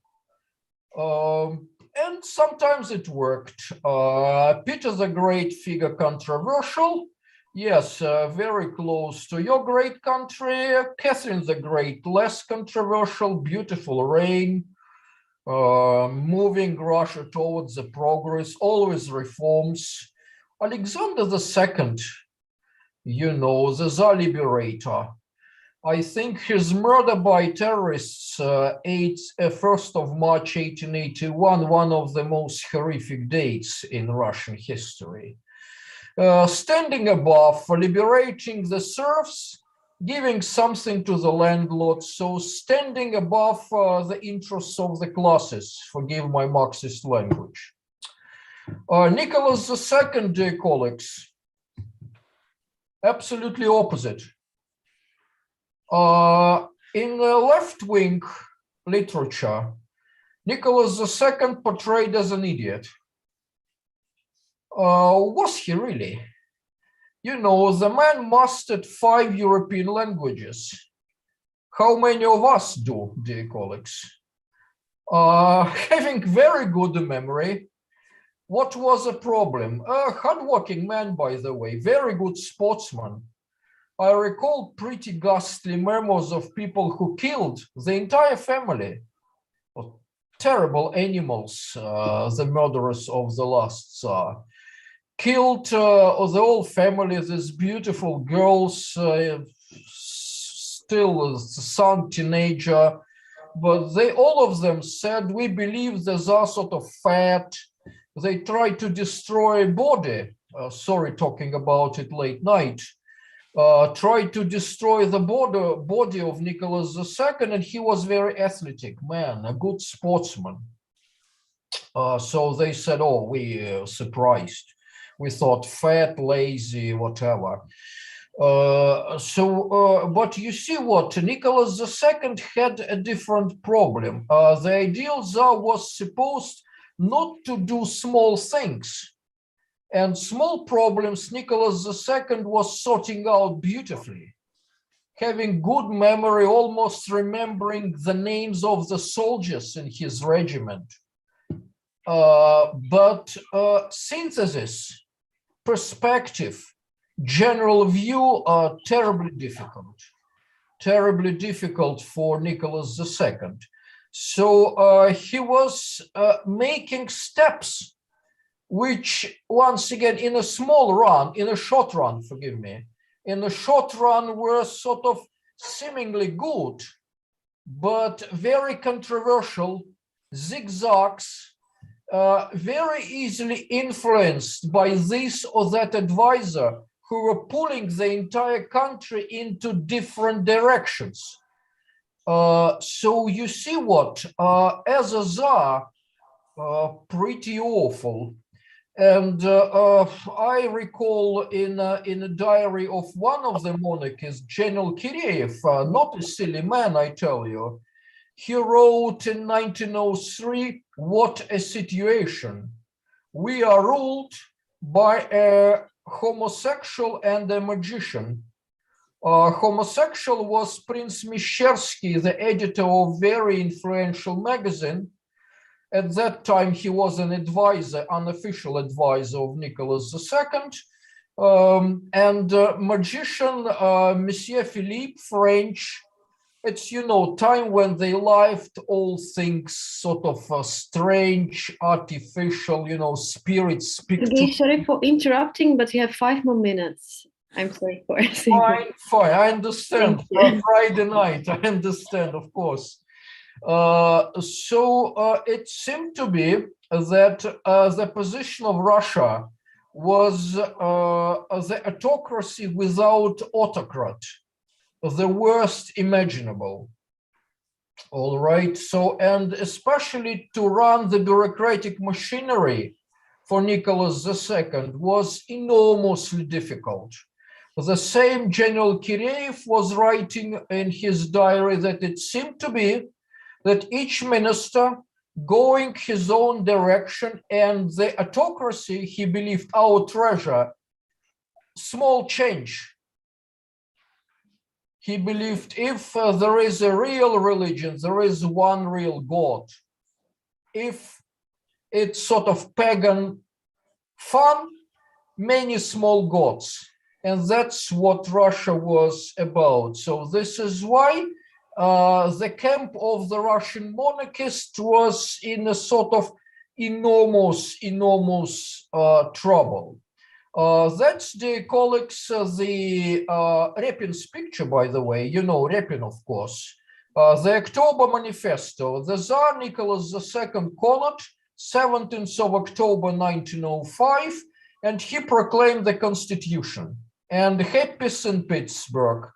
And sometimes it worked. Peter the Great figure controversial. Yes, very close to your great country. Catherine the Great, less controversial, beautiful reign, moving Russia towards the progress, always reforms. Alexander II, you know, the Tsar liberator. I think his murder by terrorists, 1st of March 1881, one of the most horrific dates in Russian history. Standing above, liberating the serfs, giving something to the landlords, so standing above the interests of the classes, forgive my Marxist language. Nicholas II, dear colleagues, absolutely opposite. In the left-wing literature, Nicholas II portrayed as an idiot. Was he really? You know, the man mastered 5 European languages. How many of us do, dear colleagues? Having very good memory. What was a problem? A hardworking man, by the way, very good sportsman. I recall pretty ghastly memos of people who killed the entire family. Terrible animals, the murderers of the last Tsar. killed the whole family, these beautiful girls, still a son, teenager, but they, all of them said, we believe these are sort of fat. They try to destroy body. Sorry, talking about it late night. Tried to destroy the body of Nicholas II, and he was very athletic man, a good sportsman. So they said, oh, we surprised. We thought fat, lazy, whatever. But you see what, Nicholas II had a different problem. The ideal Tsar was supposed not to do small things. And small problems Nicholas II was sorting out beautifully. Having good memory, almost remembering the names of the soldiers in his regiment. But synthesis, perspective, general view are terribly difficult for Nicholas II. So he was making steps, which once again, in a short run, forgive me, in a short run were sort of seemingly good, but very controversial, zigzags, very easily influenced by this or that advisor who were pulling the entire country into different directions. So you see what, as a Tsar, pretty awful. And I recall in a diary of one of the monarchists, General Kireev, not a silly man, I tell you. He wrote in 1903, what a situation. We are ruled by a homosexual and a magician. Homosexual was Prince Mishchersky, the editor of very influential magazine. At that time, he was an advisor, unofficial advisor of Nicholas II. And magician, Monsieur Philippe, French, it's, you know, time when they lived all things sort of strange, artificial, you know, spirits speak to. Sorry for interrupting, but you have 5 more minutes. I'm sorry for asking. Fine, I understand. Friday night, I understand, of course. It seemed to be that the position of Russia was the autocracy without autocrat, the worst imaginable. All right, so, and especially to run the bureaucratic machinery for Nicholas II was enormously difficult. The same General Kireev was writing in his diary that it seemed to be that each minister going his own direction, and the autocracy, he believed, our treasure, small change. He believed if there is a real religion, there is one real God. If it's sort of pagan fun, many small gods. And that's what Russia was about. So this is why the camp of the Russian monarchist was in a sort of enormous trouble. That's, dear colleagues, the Repin's picture, by the way, you know Repin, of course. The October Manifesto, the Tsar Nicholas II called 17th of October 1905, and he proclaimed the Constitution. And happy St. Petersburg.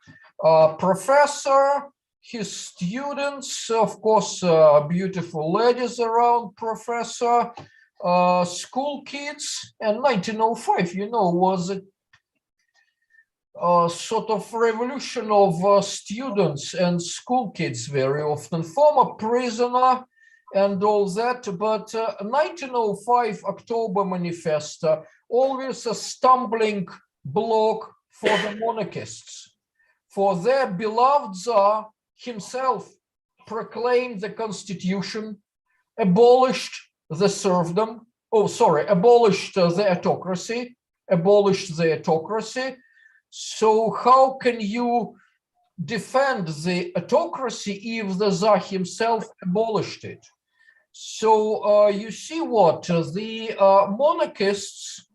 Professor, his students, of course, beautiful ladies around professor, school kids, and 1905, you know, was a sort of revolution of students and school kids very often, former prisoner and all that, but 1905 October Manifesto, always a stumbling block for the monarchists, for their beloved Tsar himself proclaimed the Constitution, abolished the serfdom, abolished the autocracy. So how can you defend the autocracy if the Tsar himself abolished it? So you see what the monarchists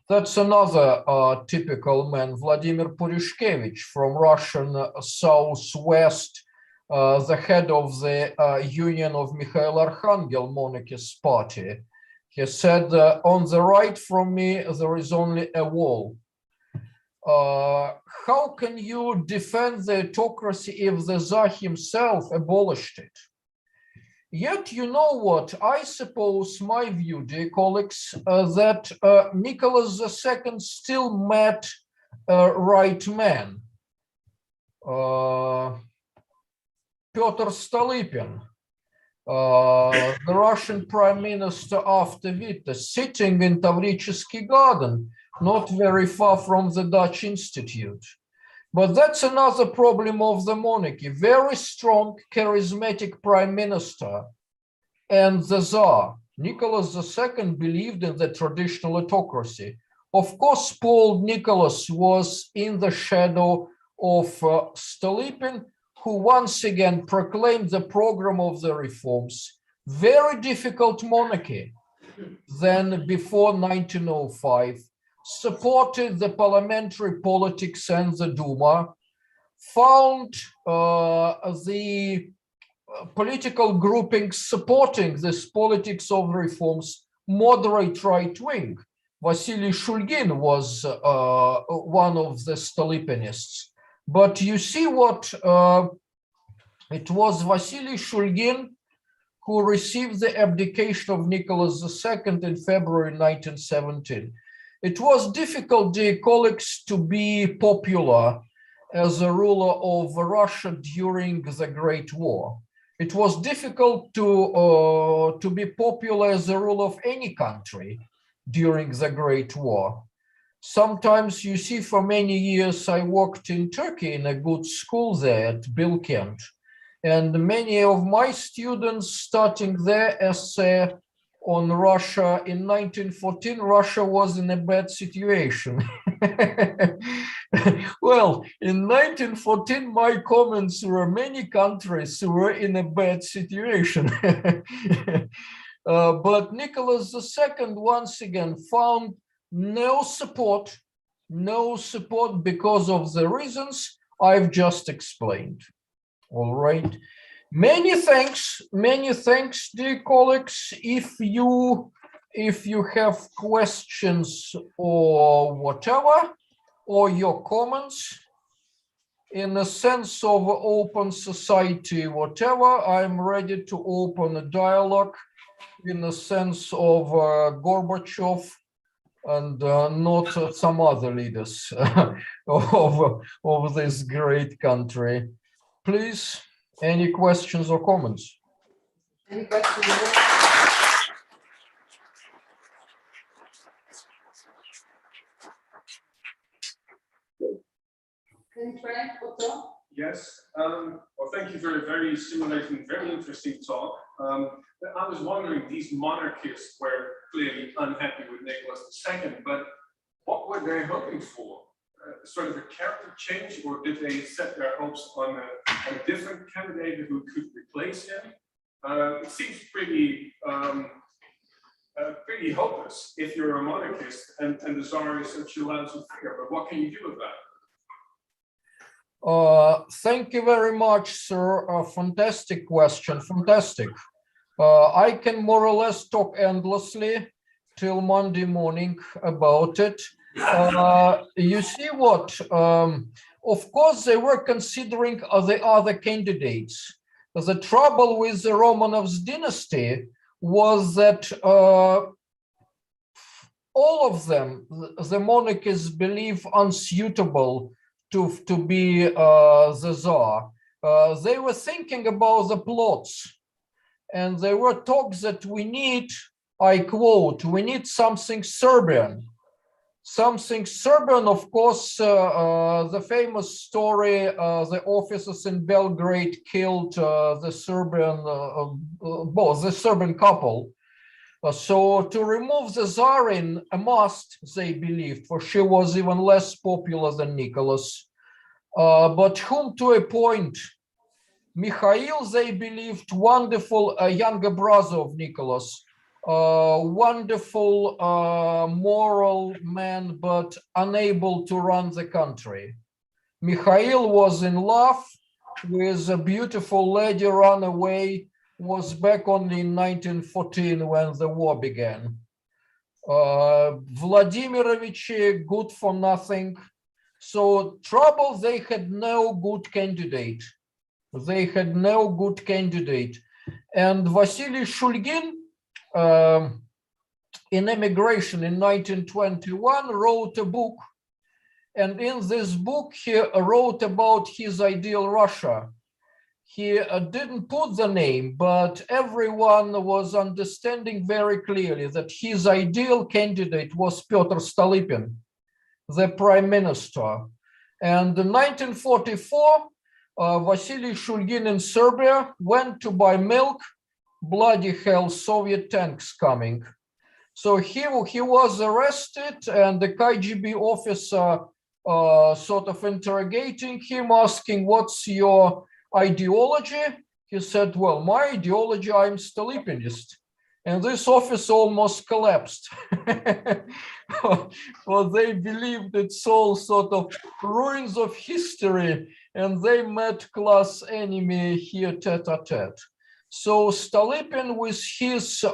That's another typical man, Vladimir Purishkevich from Russian Southwest, the head of the Union of Mikhail Archangel monarchist party. He said, on the right from me, there is only a wall. How can you defend the autocracy if the Tsar himself abolished it? Yet, you know what, I suppose my view, dear colleagues, that Nicholas II still met a right man. Pyotr Stolypin, the Russian Prime Minister after Witte, sitting in Tavritsky Garden, not very far from the Dutch Institute. But that's another problem of the monarchy. Very strong, charismatic prime minister and the Tsar. Nicholas II believed in the traditional autocracy. Of course, Paul Nicholas was in the shadow of Stolypin, who once again proclaimed the program of the reforms. Very difficult monarchy than before 1905. Supported the parliamentary politics and the Duma, found the political groupings supporting this politics of reforms moderate right wing. Vasily Shulgin was one of the Stolypinists. But you see what, it was Vasily Shulgin who received the abdication of Nicholas II in February 1917. It was difficult, dear colleagues, to be popular as a ruler of Russia during the Great War. It was difficult to be popular as a ruler of any country during the Great War. Sometimes, you see, for many years, I worked in Turkey in a good school there at Bilkent. And many of my students starting their essay on Russia in 1914, Russia was in a bad situation. Well, in 1914, my comments were many countries were in a bad situation. But Nicholas II once again found no support because of the reasons I've just explained. All right. Many thanks, dear colleagues. If you have questions or whatever, or your comments in a sense of open society, whatever, I'm ready to open a dialogue in the sense of Gorbachev and not some other leaders of this great country. Please. Any questions or comments? Any questions? Can you try, Otto? Yes. Well, thank you for a very stimulating, very interesting talk. I was wondering, these monarchists were clearly unhappy with Nicholas II, but what were they hoping for? Sort of a character change, or did they set their hopes on a different candidate who could replace him? It seems pretty pretty hopeless if you're a monarchist and the Tsar is such a lousy figure, but what can you do about it? Thank you very much, sir. A fantastic question, fantastic. I can more or less talk endlessly till Monday morning about it. You see what, of course, they were considering the other candidates. The trouble with the Romanovs dynasty was that all of them, the monarchists, believe unsuitable to be the Tsar. They were thinking about the plots, and there were talks that we need, I quote, we need something Serbian. Something Serbian, of course, the famous story, the officers in Belgrade killed the Serbian couple. So to remove the Tsarin, a must, they believed, for she was even less popular than Nicholas. But whom to appoint? Mikhail, they believed, wonderful younger brother of Nicholas. wonderful moral man, but unable to run the country. Mikhail was in love with a beautiful lady, ran away, was back only in 1914 when the war began. Vladimirovich, good for nothing. So trouble, they had no good candidate. They had no good candidate. And Vasily Shulgin, in emigration in 1921, wrote a book. And in this book, he wrote about his ideal Russia. He didn't put the name, but everyone was understanding very clearly that his ideal candidate was Pyotr Stolypin, the prime minister. And in 1944, Vasily Shulgin in Serbia went to buy milk. Bloody hell, Soviet tanks coming. So he was arrested, and the KGB officer sort of interrogating him, asking, what's your ideology? He said, well, my ideology, I'm Stolypinist. And this office almost collapsed. Well, they believed it's all sort of ruins of history, and they met class enemy here tete-a-tete. So Stolypin, with his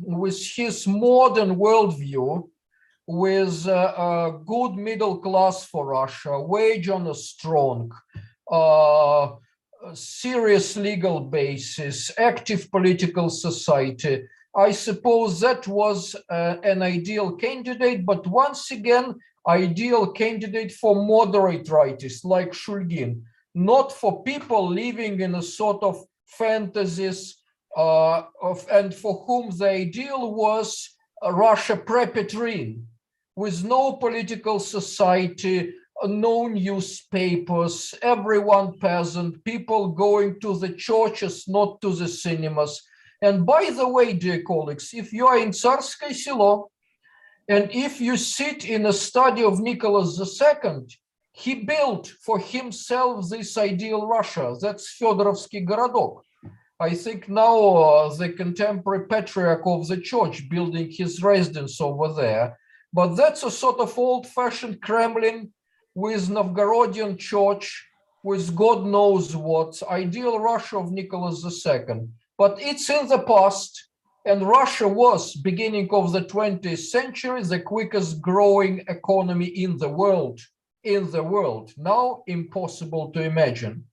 with his modern worldview, with a good middle class for Russia, wage on a strong, serious legal basis, active political society. I suppose that was an ideal candidate, but once again, ideal candidate for moderate rightists like Shulgin, not for people living in a sort of fantasies and for whom the ideal was Russia pre-Petrin, with no political society, no newspapers, everyone peasant, people going to the churches, not to the cinemas. And by the way, dear colleagues, if you are in Tsarskoye Selo, and if you sit in a study of Nicholas II, he built for himself this ideal Russia. That's Fedorovsky Gorodok. I think now the contemporary patriarch of the church building his residence over there. But that's a sort of old-fashioned Kremlin with Novgorodian church, with God knows what, ideal Russia of Nicholas II. But it's in the past, and Russia was, beginning of the 20th century, the quickest growing economy in the world. Now impossible to imagine.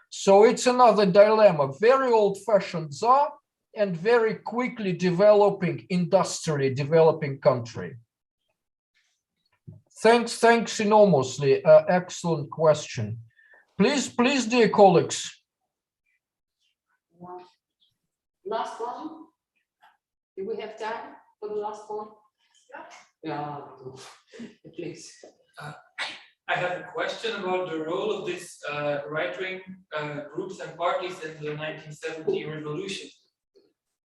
So it's another dilemma, very old-fashioned Tsar and very quickly developing, industrially developing country. Thanks enormously. Excellent question. Please, dear colleagues. Last one. Do we have time for the last one? Yeah, please. I have a question about the role of these right-wing groups and parties in the 1970 revolution.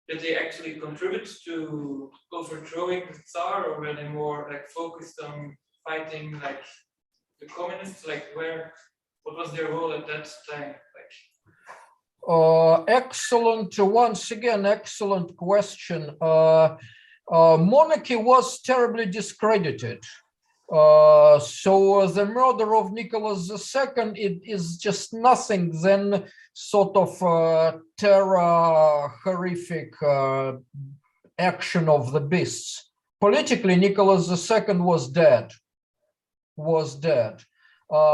Did they actually contribute to overthrowing the Tsar, or were they more like focused on fighting like the communists? Like what was their role at that time? Excellent, once again, excellent question. Monarchy was terribly discredited. So the murder of Nicholas II, it is just nothing than sort of terror, horrific action of the beasts. Politically, Nicholas II was dead.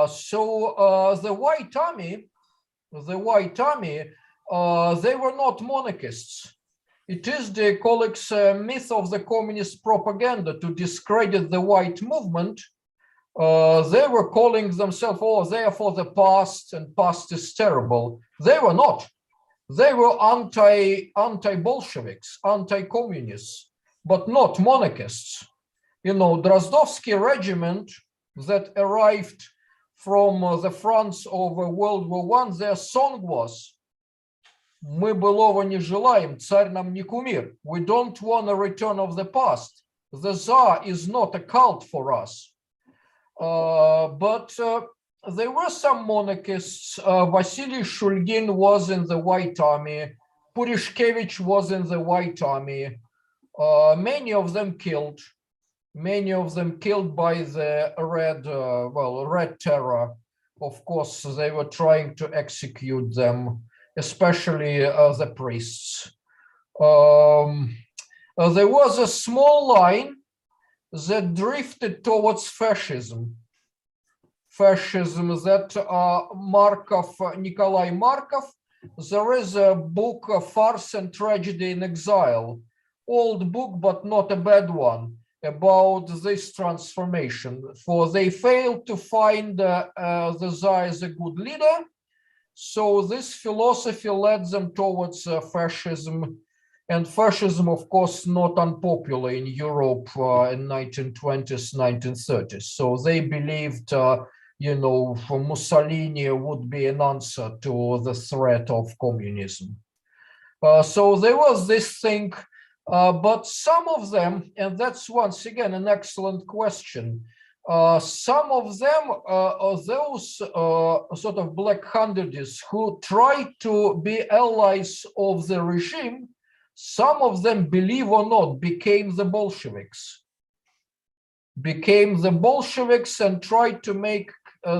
So the White Army, they were not monarchists. It is, dear colleagues, myth of the communist propaganda to discredit the white movement. They were calling themselves, oh, they are for the past, and past is terrible. They were not. They were anti-Bolsheviks, anti-communists, but not monarchists. You know, Drozdovsky regiment that arrived from the fronts of World War I, their song was, "Мы былого не желаем, царь нам не кумир." We don't want a return of the past. The Tsar is not a cult for us. But there were some monarchists. Vasily Shulgin was in the White Army. Purishkevich was in the White Army. Many of them killed by the Red Terror. Of course, they were trying to execute them, especially the priests. There was a small line that drifted towards fascism. That Nikolai Markov, there is a book, Farce and Tragedy in Exile, old book, but not a bad one, about this transformation. For they failed to find the Tsar as a good leader. So this philosophy led them towards fascism. And fascism, of course, not unpopular in Europe in 1920s, 1930s. So they believed, for Mussolini would be an answer to the threat of communism. So there was this thing, but some of them, and that's once again an excellent question, some of them are those sort of black hundredists who tried to be allies of the regime. Some of them, believe or not, became the Bolsheviks and tried to make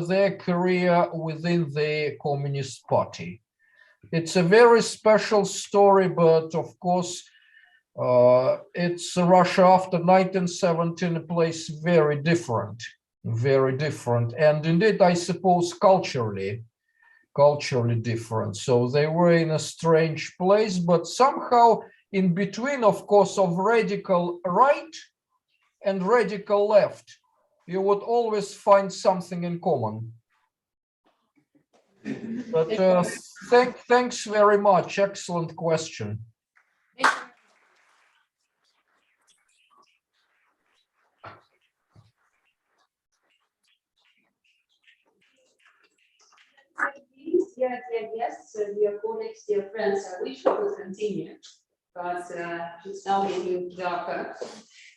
their career within the Communist Party. It's a very special story, but of course, it's Russia after 1917, a place very different. And indeed, I suppose culturally different. So they were in a strange place, but somehow in between, of course, of radical right and radical left, you would always find something in common. But thanks very much. Excellent question. Dear guests, dear colleagues, dear friends, I wish we could continue, but it's now getting darker.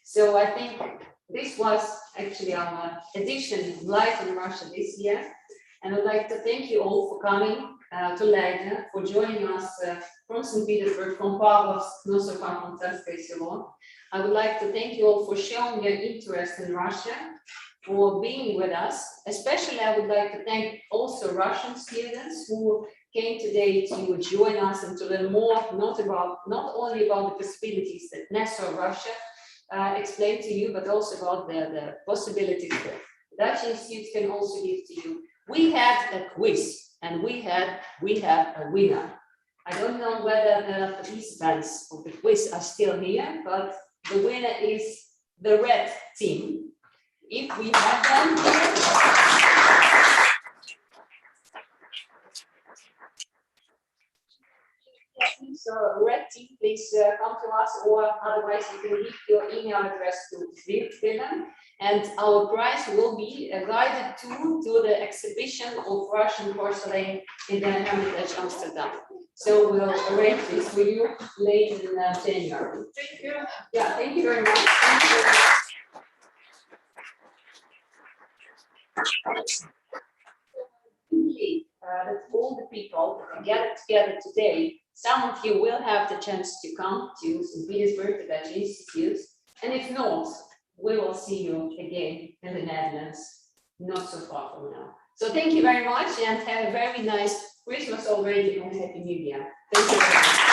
So I think this was actually our edition Live in Russia this year. And I'd like to thank you all for coming to Leiden, for joining us from St. Petersburg, from Pavlovsk, not so far from Tsarskoye Selo. I would like to thank you all for showing your interest in Russia, for being with us. Especially, I would like to thank also Russian students who came today to join us and to learn more, not only about the possibilities that NESO Russia explained to you, but also about the possibilities that Dutch Institute can also give to you. We had a quiz and we have a winner. I don't know whether the participants of the quiz are still here, but the winner is the red team. If we have them here. So red team, please come to us, or otherwise you can leave your email address to Dylan. And our prize will be a guided tour to the exhibition of Russian porcelain in the Hermitage, Amsterdam. So we'll arrange this for you late in January. Thank you. Yeah, thank you very much. Thank you very much. That all the people that gathered together today, some of you will have the chance to come to St. Petersburg, the Dutch Institute, and if not, we will see you again in the Netherlands, not so far from now. So thank you very much and have a very nice Christmas already and Happy New Year. Thank you very much.